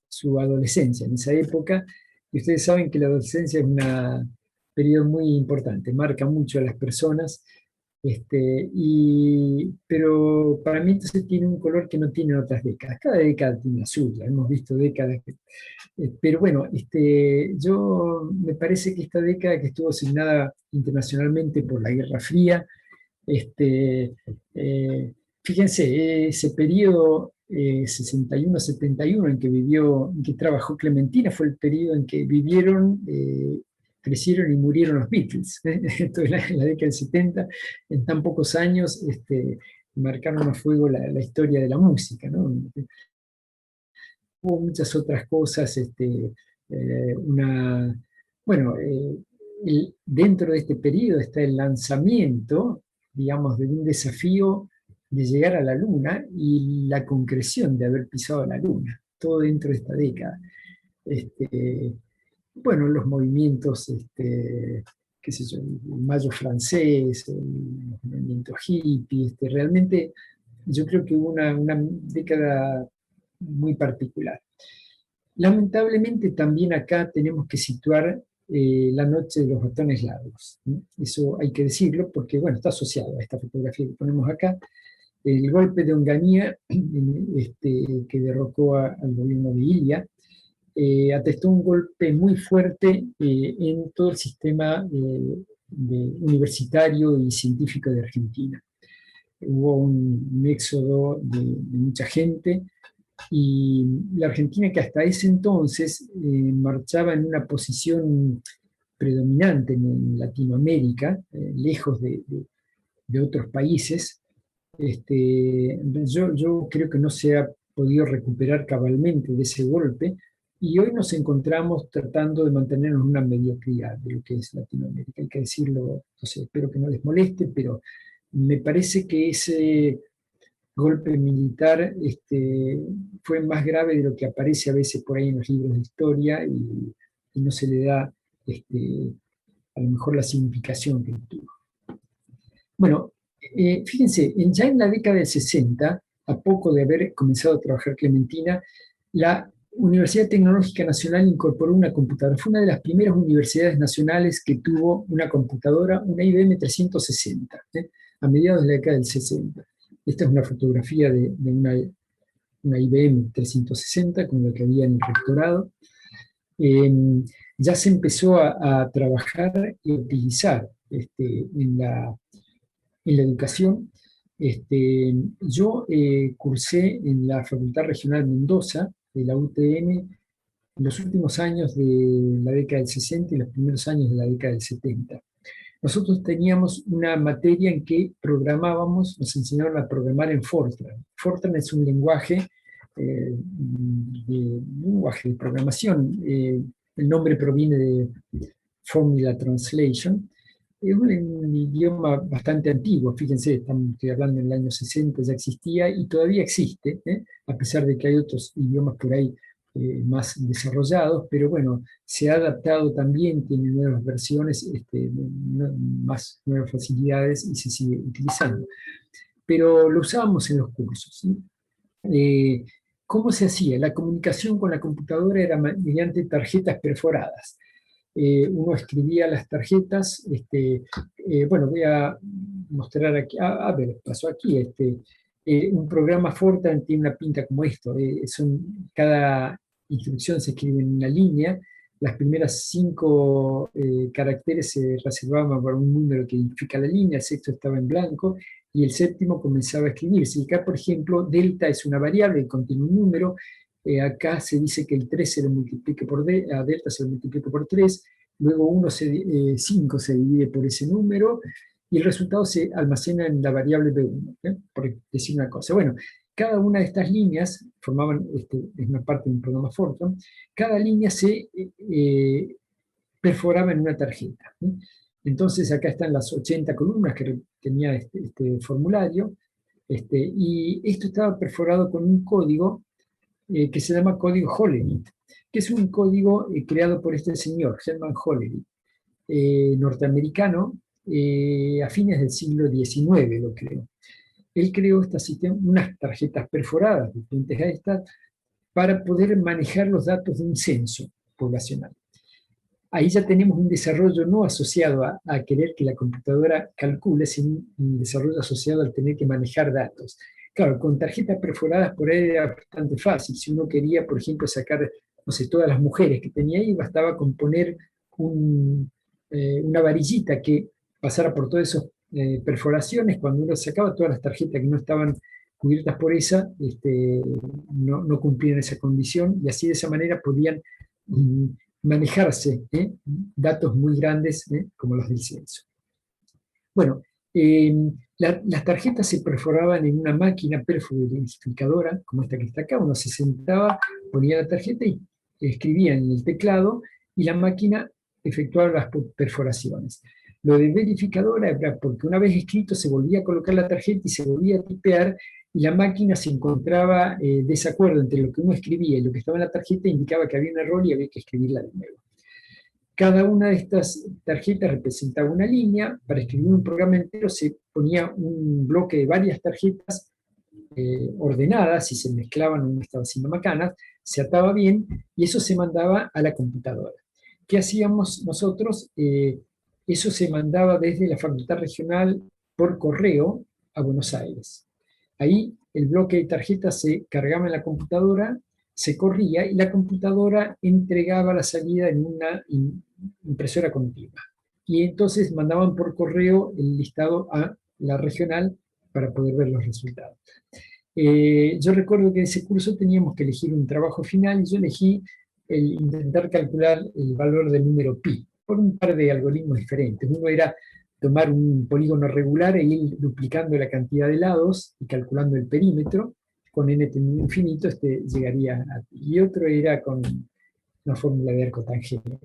su adolescencia en esa época. Y ustedes saben que la adolescencia es un periodo muy importante, marca mucho a las personas. Pero para mí entonces tiene un color que no tienen otras décadas. Cada década tiene la suya, hemos visto décadas. Pero bueno, yo me parece que esta década que estuvo asignada internacionalmente por la Guerra Fría, fíjense, ese periodo 61-71 en que trabajó Clementina fue el periodo en que vivieron, crecieron y murieron los Beatles. Entonces, en la década del 70, en tan pocos años, marcaron a fuego la historia de la música, ¿no? Hubo muchas otras cosas, bueno, dentro de este periodo está el lanzamiento, digamos, de un desafío de llegar a la Luna y la concreción de haber pisado la Luna, todo dentro de esta década. Bueno, los movimientos, qué sé yo, el Mayo francés, el movimiento hippie, realmente yo creo que hubo una década muy particular. Lamentablemente también acá tenemos que situar la noche de los botones largos. Eso hay que decirlo porque, bueno, está asociado a esta fotografía que ponemos acá. El golpe de Onganía, que derrocó al gobierno de Ilia, atestó un golpe muy fuerte en todo el sistema universitario y científico de Argentina. Hubo un éxodo de mucha gente, y la Argentina, que hasta ese entonces marchaba en una posición predominante en Latinoamérica, lejos de otros países, yo creo que no se ha podido recuperar cabalmente de ese golpe, y hoy nos encontramos tratando de mantenernos en una mediocridad de lo que es Latinoamérica. Hay que decirlo, no sé, espero que no les moleste, pero me parece que ese golpe militar fue más grave de lo que aparece a veces por ahí en los libros de historia, y no se le da a lo mejor la significación que tuvo. Bueno, fíjense, ya en la década del 60, a poco de haber comenzado a trabajar Clementina, la Universidad Tecnológica Nacional incorporó una computadora. Fue una de las primeras universidades nacionales que tuvo una computadora, una IBM 360, a mediados de la década del 60. Esta es una fotografía de una IBM 360 con la que había en el rectorado. Ya se empezó a trabajar y a utilizar en la educación. Yo cursé en la Facultad Regional Mendoza de la UTN en los últimos años de la década del 60 y los primeros años de la década del 70. Nosotros teníamos una materia en que programábamos, nos enseñaron a programar en Fortran. Fortran es un lenguaje de programación. El nombre proviene de Formula Translation. Es un idioma bastante antiguo, fíjense, estoy hablando en el año 60, ya existía y todavía existe, a pesar de que hay otros idiomas por ahí más desarrollados, pero bueno, se ha adaptado también, tiene nuevas versiones, más nuevas facilidades y se sigue utilizando. Pero lo usábamos en los cursos, ¿sí? ¿Cómo se hacía? La comunicación con la computadora era mediante tarjetas perforadas. Uno escribía las tarjetas, bueno, voy a mostrar aquí, a ver, pasó aquí, un programa Fortran tiene una pinta como esto, cada instrucción se escribe en una línea, las primeras 5 caracteres se reservaban para un número que identifica la línea, el sexto estaba en blanco, y el séptimo comenzaba a escribirse. Acá, por ejemplo, delta es una variable y contiene un número, acá se dice que el 3 se lo multiplique por a delta se lo multiplica por 3, luego 5 se divide por ese número, y el resultado se almacena en la variable B1, por decir una cosa. Bueno, cada una de estas líneas formaban, es una parte de un programa Fortran, cada línea se perforaba en una tarjeta. Entonces acá están las 80 columnas que tenía este formulario, y esto estaba perforado con un código que se llama código Hollerith, que es un código creado por este señor, Herman Hollerith, norteamericano, a fines del siglo XIX, lo creo. Él creó unas tarjetas perforadas diferentes a estas para poder manejar los datos de un censo poblacional. Ahí ya tenemos un desarrollo no asociado a querer que la computadora calcule, sino un desarrollo asociado al tener que manejar datos. Claro, con tarjetas perforadas por ahí era bastante fácil. Si uno quería, por ejemplo, sacar, no sé, todas las mujeres que tenía ahí, bastaba con poner una varillita que pasara por todas esas perforaciones. Cuando uno sacaba todas las tarjetas que no estaban cubiertas por esa, no cumplían esa condición, y así de esa manera podían manejarse datos muy grandes como los del censo. Bueno, las tarjetas se perforaban en una máquina perforificadora, como esta que está acá. Uno se sentaba, ponía la tarjeta y escribía en el teclado, y la máquina efectuaba las perforaciones. Lo de verificadora era porque una vez escrito se volvía a colocar la tarjeta y se volvía a tipear, y la máquina se encontraba desacuerdo entre lo que uno escribía y lo que estaba en la tarjeta, indicaba que había un error y había que escribirla de nuevo. Cada una de estas tarjetas representaba una línea. Para escribir un programa entero se ponía un bloque de varias tarjetas ordenadas, y se mezclaban, uno estaba haciendo macanas, se ataba bien, y eso se mandaba a la computadora. ¿Qué hacíamos nosotros? Eso se mandaba desde la Facultad Regional por correo a Buenos Aires. Ahí el bloque de tarjetas se cargaba en la computadora, se corría, y la computadora entregaba la salida en una impresora continua. Y entonces mandaban por correo el listado a la regional para poder ver los resultados. Yo recuerdo que en ese curso teníamos que elegir un trabajo final, y yo elegí intentar calcular el valor del número pi, por un par de algoritmos diferentes. Uno era tomar un polígono regular e ir duplicando la cantidad de lados y calculando el perímetro. Con n teniendo infinito, llegaría a pi. Y otro era con una fórmula de arco tangente.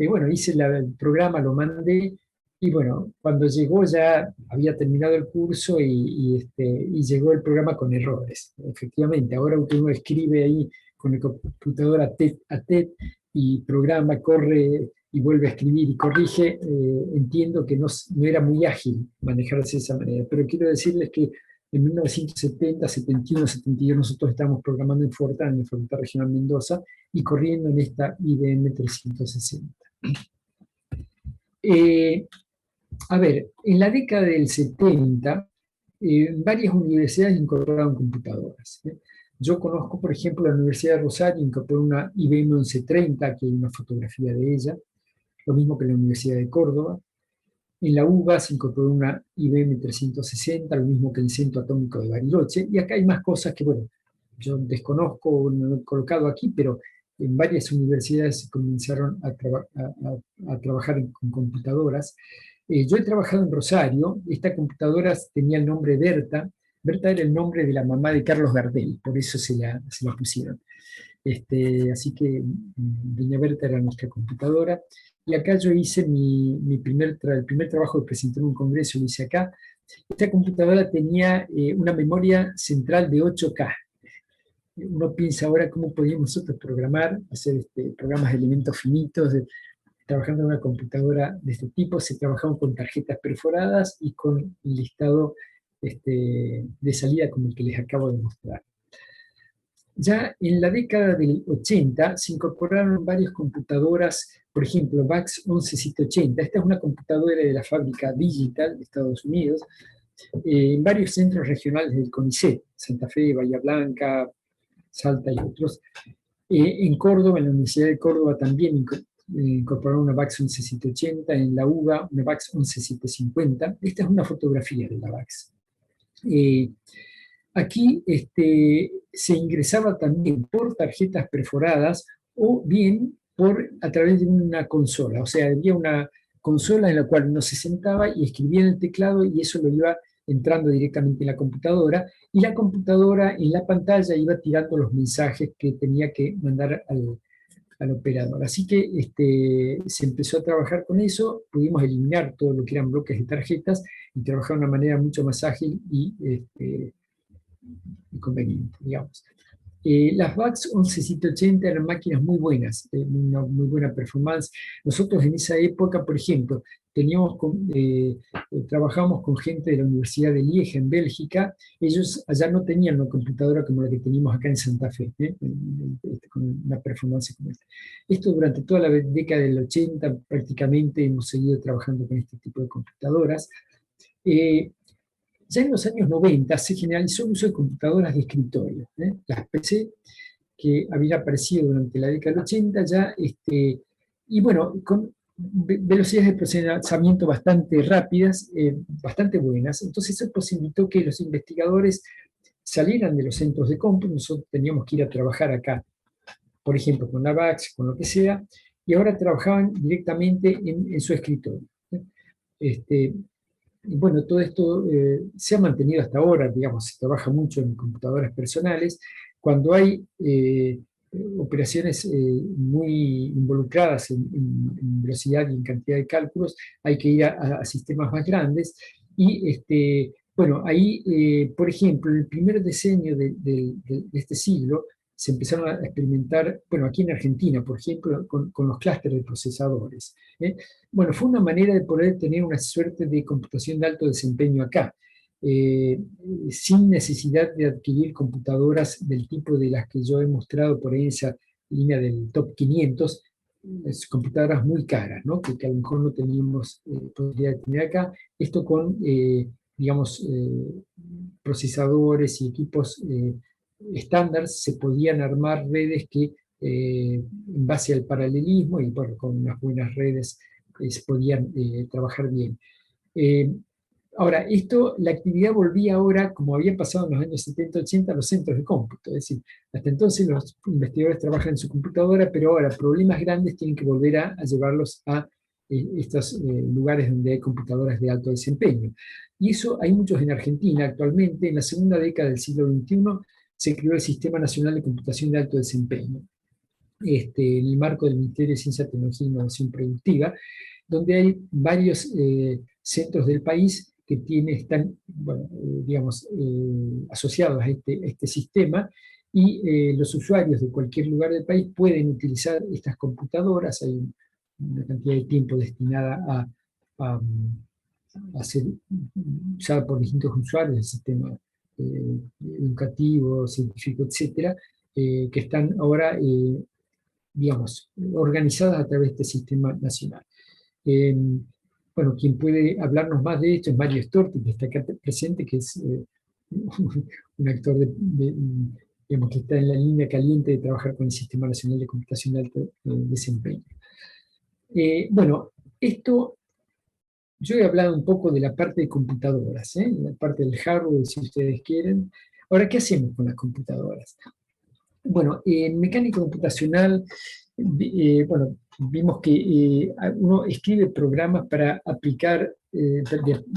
Bueno, hice el programa, lo mandé, y bueno, cuando llegó ya había terminado el curso, y llegó el programa con errores. Efectivamente, ahora uno escribe ahí con el computador a TED y programa, corre y vuelve a escribir y corrige. Entiendo que no era muy ágil manejarse de esa manera, pero quiero decirles que en 1970, 71, 72 nosotros estábamos programando en Fortran, en la Facultad Regional Mendoza, y corriendo en esta IBM 360. A ver, en la década del 70, varias universidades incorporaron computadoras. Yo conozco, por ejemplo, la Universidad de Rosario incorporó una IBM 1130, que hay una fotografía de ella, lo mismo que la Universidad de Córdoba. En la UBA se incorporó una IBM 360, lo mismo que el Centro Atómico de Bariloche, y acá hay más cosas que, bueno, yo desconozco, no he colocado aquí, pero en varias universidades comenzaron a trabajar con computadoras. Yo he trabajado en Rosario. Esta computadora tenía el nombre Berta. Berta era el nombre de la mamá de Carlos Gardel, por eso se la pusieron. Así que doña Berta era nuestra computadora. Y acá yo hice el primer trabajo que presenté en un congreso, lo hice acá. Esta computadora tenía una memoria central de 8K. uno piensa ahora cómo podíamos nosotros programar, hacer programas de elementos finitos, trabajando en una computadora de este tipo. Se trabajaban con tarjetas perforadas y con el listado de salida como el que les acabo de mostrar. Ya en la década del 80 se incorporaron varias computadoras, por ejemplo, VAX 11780. Esta es una computadora de la fábrica Digital de Estados Unidos, en varios centros regionales del CONICET, Santa Fe, Bahía Blanca, Salta y otros. En Córdoba, en la Universidad de Córdoba también incorporaron una VAX 11780, en la UBA una VAX 11750. Esta es una fotografía de la VAX. Aquí se ingresaba también por tarjetas perforadas o bien a través de una consola. O sea, había una consola en la cual uno se sentaba y escribía en el teclado y eso lo iba entrando directamente en la computadora, y la computadora en la pantalla iba tirando los mensajes que tenía que mandar al operador. Así que se empezó a trabajar con eso, pudimos eliminar todo lo que eran bloques de tarjetas y trabajar de una manera mucho más ágil y conveniente, digamos. Las VAX 11780 eran máquinas muy buenas, una muy buena performance. Nosotros en esa época, por ejemplo, trabajamos con gente de la Universidad de Lieja en Bélgica. Ellos allá no tenían una computadora como la que teníamos acá en Santa Fe, con una performance como esta. Esto durante toda la década del 80 prácticamente hemos seguido trabajando con este tipo de computadoras. Ya en los años 90 se generalizó el uso de computadoras de escritorio, las PC, que habían aparecido durante la década del 80 ya, y bueno, con velocidades de procesamiento bastante rápidas, bastante buenas. Entonces eso posibilitó que los investigadores salieran de los centros de cómputo. Nosotros teníamos que ir a trabajar acá, por ejemplo, con la VAX, con lo que sea, y ahora trabajaban directamente en su escritorio. Y bueno, todo esto se ha mantenido hasta ahora, digamos, se trabaja mucho en computadoras personales. Cuando hay operaciones muy involucradas en velocidad y en cantidad de cálculos, hay que ir a sistemas más grandes. Y bueno, ahí, por ejemplo, en el primer decenio de este siglo, se empezaron a experimentar, bueno, aquí en Argentina, por ejemplo, con los clústeres de procesadores. Bueno, fue una manera de poder tener una suerte de computación de alto desempeño acá, sin necesidad de adquirir computadoras del tipo de las que yo he mostrado por ahí en esa línea del top 500, computadoras muy caras, ¿no? Que a lo mejor no teníamos posibilidad de tener acá. Esto con, digamos, procesadores y equipos estándar se podían armar redes que en base al paralelismo y bueno, con unas buenas redes se podían trabajar bien. Ahora, la actividad volvía ahora, como había pasado en los años 70-80, a los centros de cómputo. Es decir, hasta entonces los investigadores trabajan en su computadora, pero ahora problemas grandes tienen que volver a llevarlos a estos lugares donde hay computadoras de alto desempeño. Y eso hay muchos en Argentina actualmente. En la segunda década del siglo XXI se creó el Sistema Nacional de Computación de Alto Desempeño, en el marco del Ministerio de Ciencia, Tecnología e Innovación Productiva, donde hay varios centros del país que están, bueno, digamos, asociados a este sistema, y los usuarios de cualquier lugar del país pueden utilizar estas computadoras. Hay una cantidad de tiempo destinada a ser usada por distintos usuarios del sistema educativo, científico, etcétera, que están ahora, digamos, organizadas a través de este sistema nacional. Bueno, quien puede hablarnos más de esto es Mario Storti, que está acá presente, que es un actor digamos, que está en la línea caliente de trabajar con el Sistema Nacional de Computación de Alto Desempeño. Bueno, yo he hablado un poco de la parte de computadoras, la parte del hardware, si ustedes quieren. Ahora, ¿qué hacemos con las computadoras? Bueno, en mecánica computacional, bueno, vimos que uno escribe programas para aplicar,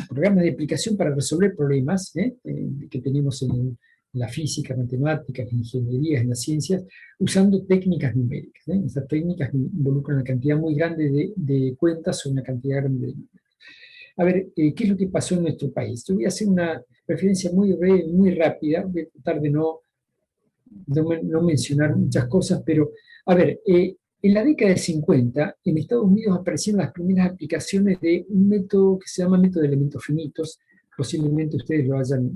programas de aplicación para resolver problemas que tenemos en la física, matemáticas, en ingenierías, en las ciencias, usando técnicas numéricas. Estas técnicas involucran una cantidad muy grande de cuentas o una cantidad grande de números. A ver, ¿qué es lo que pasó en nuestro país? Yo voy a hacer una referencia muy breve, muy rápida, voy a tratar de no no mencionar muchas cosas, pero a ver, en la década del 50, en Estados Unidos aparecieron las primeras aplicaciones de un método que se llama método de elementos finitos. Posiblemente ustedes lo hayan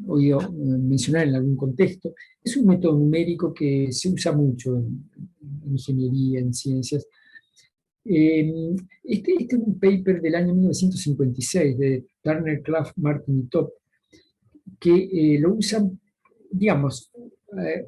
oído mencionar en algún contexto. Es un método numérico que se usa mucho en ingeniería, en ciencias. Este es un paper del año 1956 de Turner, Clough, Martin y Top, que lo usan, digamos,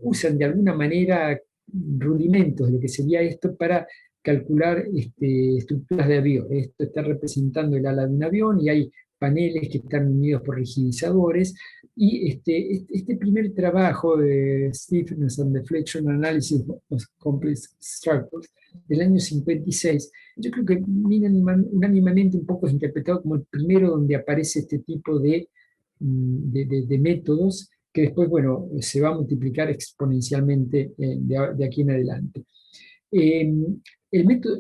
usan de alguna manera rudimentos de lo que sería esto para calcular estructuras de avión. Esto está representando el ala de un avión y hay paneles que están unidos por rigidizadores. Y este primer trabajo de Stiffness and Deflection Analysis of Complex Structures del año 56, yo creo que unánimemente un poco es interpretado como el primero donde aparece este tipo de métodos que después, bueno, se va a multiplicar exponencialmente de aquí en adelante. El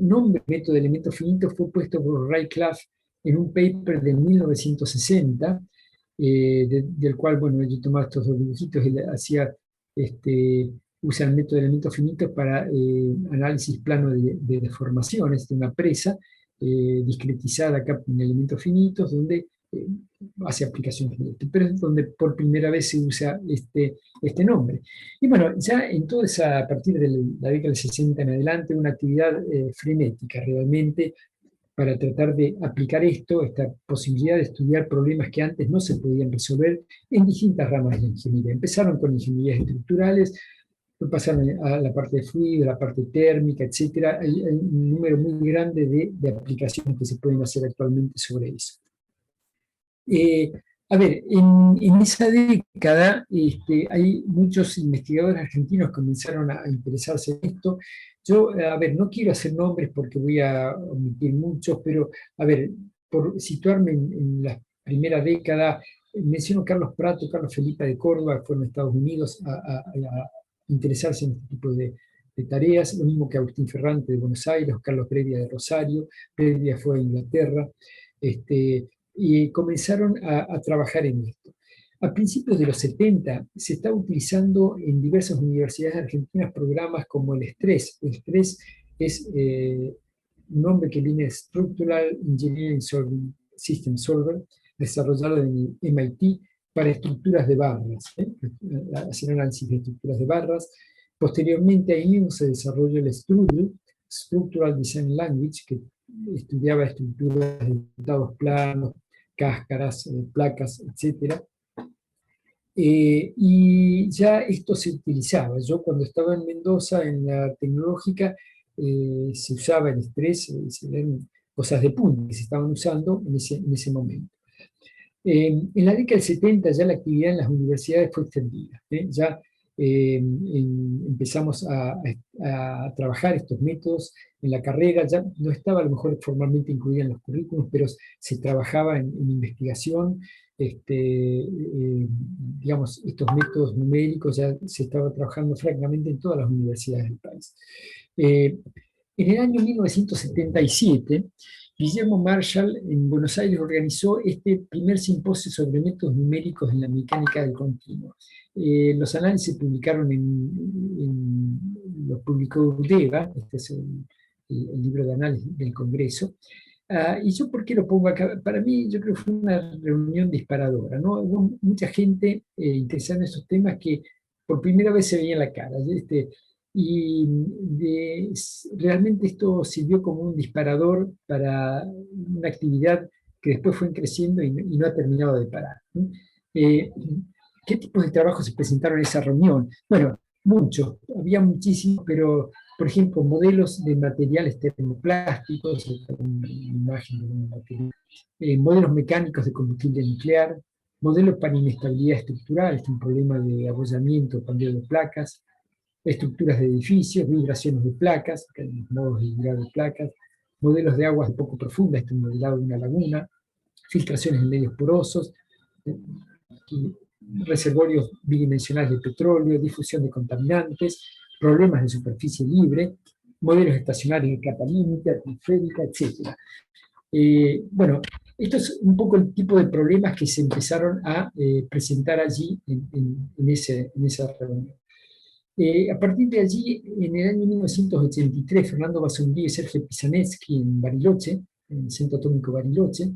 nombre método de elementos finitos fue puesto por Ray Clough en un paper de 1960, del cual, bueno, yo tomaba estos dos dibujitos y hacía, usa el método de elementos finitos para análisis plano de deformaciones de una presa discretizada acá en elementos finitos, donde hace aplicaciones de esto, pero es donde por primera vez se usa este nombre. Y bueno, ya en toda esa, a partir de la década del 60 en adelante, una actividad frenética realmente para tratar de aplicar esta posibilidad de estudiar problemas que antes no se podían resolver en distintas ramas de la ingeniería. Empezaron con ingenierías estructurales, pasaron a la parte de fluido, la parte térmica, etc. Hay un número muy grande de aplicaciones que se pueden hacer actualmente sobre eso. A ver, en esa década hay muchos investigadores argentinos que comenzaron a interesarse en esto. Yo, a ver, no quiero hacer nombres porque voy a omitir muchos, pero, a ver, por situarme en la primera década, menciono Carlos Prato, Carlos Felipe de Córdoba, fueron a Estados Unidos a interesarse en este tipo de tareas, lo mismo que Agustín Ferrante de Buenos Aires, Carlos Previa de Rosario, Previa fue a Inglaterra, y comenzaron a trabajar en esto. A principios de los 70 se está utilizando en diversas universidades argentinas programas como el STRESS. El STRESS es un nombre que viene de Structural Engineering System Solver, desarrollado en MIT para estructuras de barras, hacer análisis de estructuras de barras. Posteriormente ahí mismo se desarrolló el STRUDL, Structural Design Language, que estudiaba estructuras de resultados planos, cáscaras, placas, etc. Y ya esto se utilizaba. Yo cuando estaba en Mendoza, en la tecnológica, se usaba el estrés, eran cosas de punta que se estaban usando en ese momento. En la década del 70 ya la actividad en las universidades fue extendida. Ya empezamos a trabajar estos métodos en la carrera, ya no estaba a lo mejor formalmente incluida en los currículos, pero se trabajaba en investigación, digamos, estos métodos numéricos ya se estaba trabajando francamente en todas las universidades del país. En el año 1977, Guillermo Marshall en Buenos Aires organizó este primer simposio sobre métodos numéricos en la mecánica del continuo. Los análisis se publicaron los publicó UDEVA, este es el libro de análisis del Congreso. ¿Y yo por qué lo pongo acá? Para mí yo creo que fue una reunión disparadora, ¿no? Hubo mucha gente interesada en esos temas que por primera vez se veía en la cara. Y realmente esto sirvió como un disparador para una actividad que después fue creciendo y no ha terminado de parar, ¿no? ¿Qué tipos de trabajos se presentaron en esa reunión? Bueno, muchos, había muchísimos, pero por ejemplo, modelos de materiales termoplásticos, una imagen de un material, modelos mecánicos de combustible nuclear, modelos para inestabilidad estructural, un problema de abollamiento, pandeo de placas, estructuras de edificios, vibraciones de placas, modos de vibrar de placas, modelos de aguas poco profundas, este modelado de una laguna, filtraciones en medios porosos, reservorios bidimensionales de petróleo, difusión de contaminantes, problemas de superficie libre, modelos estacionarios de capa límite, atmosférica, etc. Bueno, esto es un poco el tipo de problemas que se empezaron a presentar allí en esa reunión. A partir de allí, en el año 1983, Fernando Basundí y Sergio Pisanetsky en Bariloche, en el Centro Atómico Bariloche,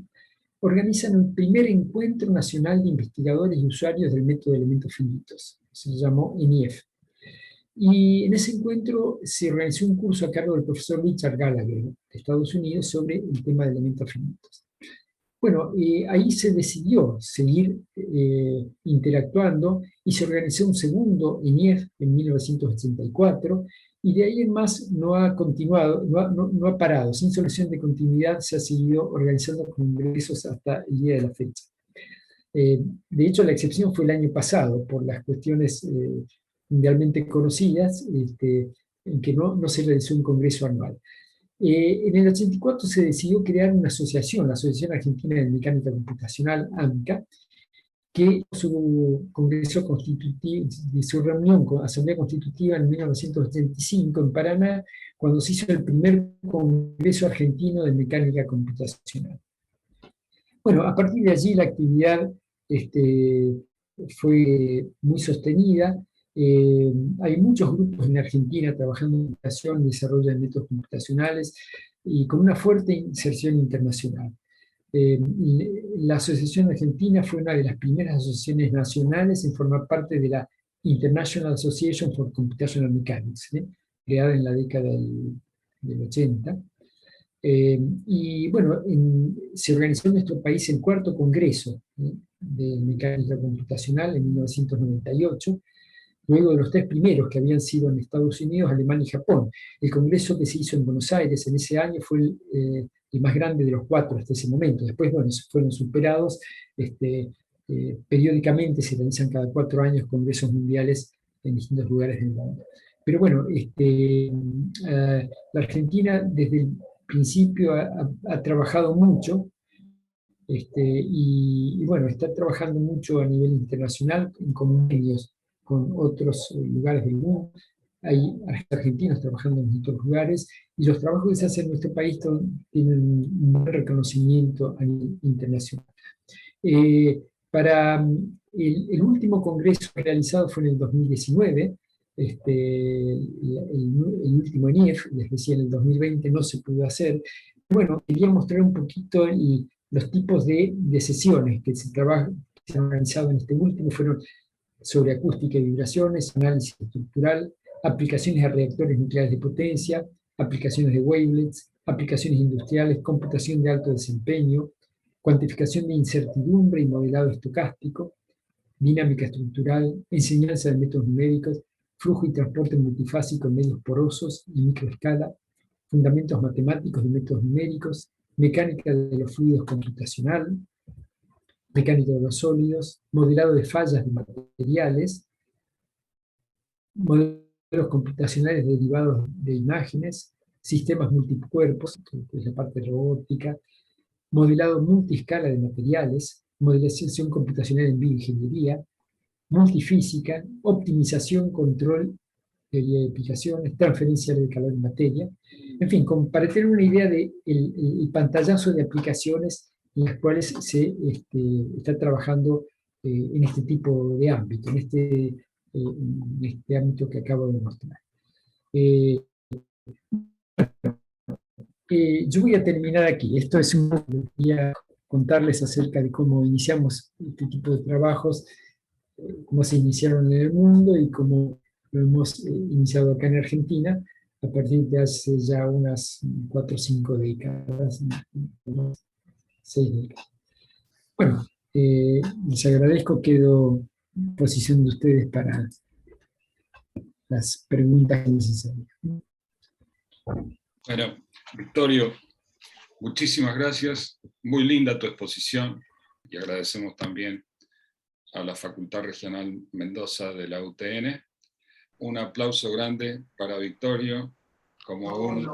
organizan el primer encuentro nacional de investigadores y usuarios del método de elementos finitos. Se llamó ENIEF. Y en ese encuentro se organizó un curso a cargo del profesor Richard Gallagher de Estados Unidos sobre el tema de elementos finitos. Bueno, ahí se decidió seguir interactuando y se organizó un segundo ENIEF en 1984 y de ahí en más no ha continuado, no ha parado, sin solución de continuidad se ha seguido organizando congresos hasta el día de la fecha. De hecho, la excepción fue el año pasado por las cuestiones mundialmente conocidas, en que no se realizó un congreso anual. En el 84 se decidió crear una asociación, la Asociación Argentina de Mecánica Computacional, AMCA, que su congreso constitutivo, su reunión con Asamblea Constitutiva en 1985 en Paraná, cuando se hizo el primer Congreso Argentino de Mecánica Computacional. Bueno, a partir de allí la actividad fue muy sostenida. Hay muchos grupos en Argentina trabajando en computación, desarrollo de métodos computacionales y con una fuerte inserción internacional. La Asociación Argentina fue una de las primeras asociaciones nacionales en formar parte de la International Association for Computational Mechanics, creada en la década del 80. Y bueno, se organizó en nuestro país el cuarto congreso de mecánica computacional en 1998, luego de los tres primeros que habían sido en Estados Unidos, Alemania y Japón. El congreso que se hizo en Buenos Aires en ese año fue el más grande de los cuatro hasta ese momento. Después, bueno, fueron superados. Periódicamente se realizan cada 4 años congresos mundiales en distintos lugares del mundo. Pero bueno, la Argentina desde el principio ha trabajado mucho y bueno, está trabajando mucho a nivel internacional en convenios con otros lugares del mundo. Hay argentinos trabajando en otros lugares y los trabajos que se hacen en nuestro país tienen un buen reconocimiento a nivel internacional. Para el último congreso realizado fue en el 2019, el último ENIEF, les decía, en el 2020 no se pudo hacer. Bueno, quería mostrar un poquito los tipos de sesiones que se han organizado en este último. Fueron sobre acústica y vibraciones, análisis estructural, aplicaciones de reactores nucleares de potencia, aplicaciones de wavelets, aplicaciones industriales, computación de alto desempeño, cuantificación de incertidumbre y modelado estocástico, dinámica estructural, enseñanza de métodos numéricos, flujo y transporte multifásico en medios porosos y microescala, fundamentos matemáticos de métodos numéricos, mecánica de los fluidos computacional, mecánica de los sólidos, modelado de fallas de materiales, modelos computacionales derivados de imágenes, sistemas multicuerpos, que es la parte robótica, modelado multiescala de materiales, modelación computacional en bioingeniería, multifísica, optimización, control, teoría de aplicaciones, transferencia de calor en materia. En fin, para tener una idea del pantallazo de aplicaciones en las cuales se está trabajando en este tipo de ámbito, en este ámbito que acabo de mostrar. Yo voy a terminar aquí. Esto es voy a contarles acerca de cómo iniciamos este tipo de trabajos, cómo se iniciaron en el mundo y cómo lo hemos iniciado acá en Argentina a partir de hace ya unas 4 o 5 décadas, 6 décadas. Bueno, les agradezco, quedo en posición de ustedes para las preguntas necesarias. Bueno, Victorio, muchísimas gracias. Muy linda tu exposición y agradecemos también a la Facultad Regional Mendoza de la UTN. Un aplauso grande para Victorio como un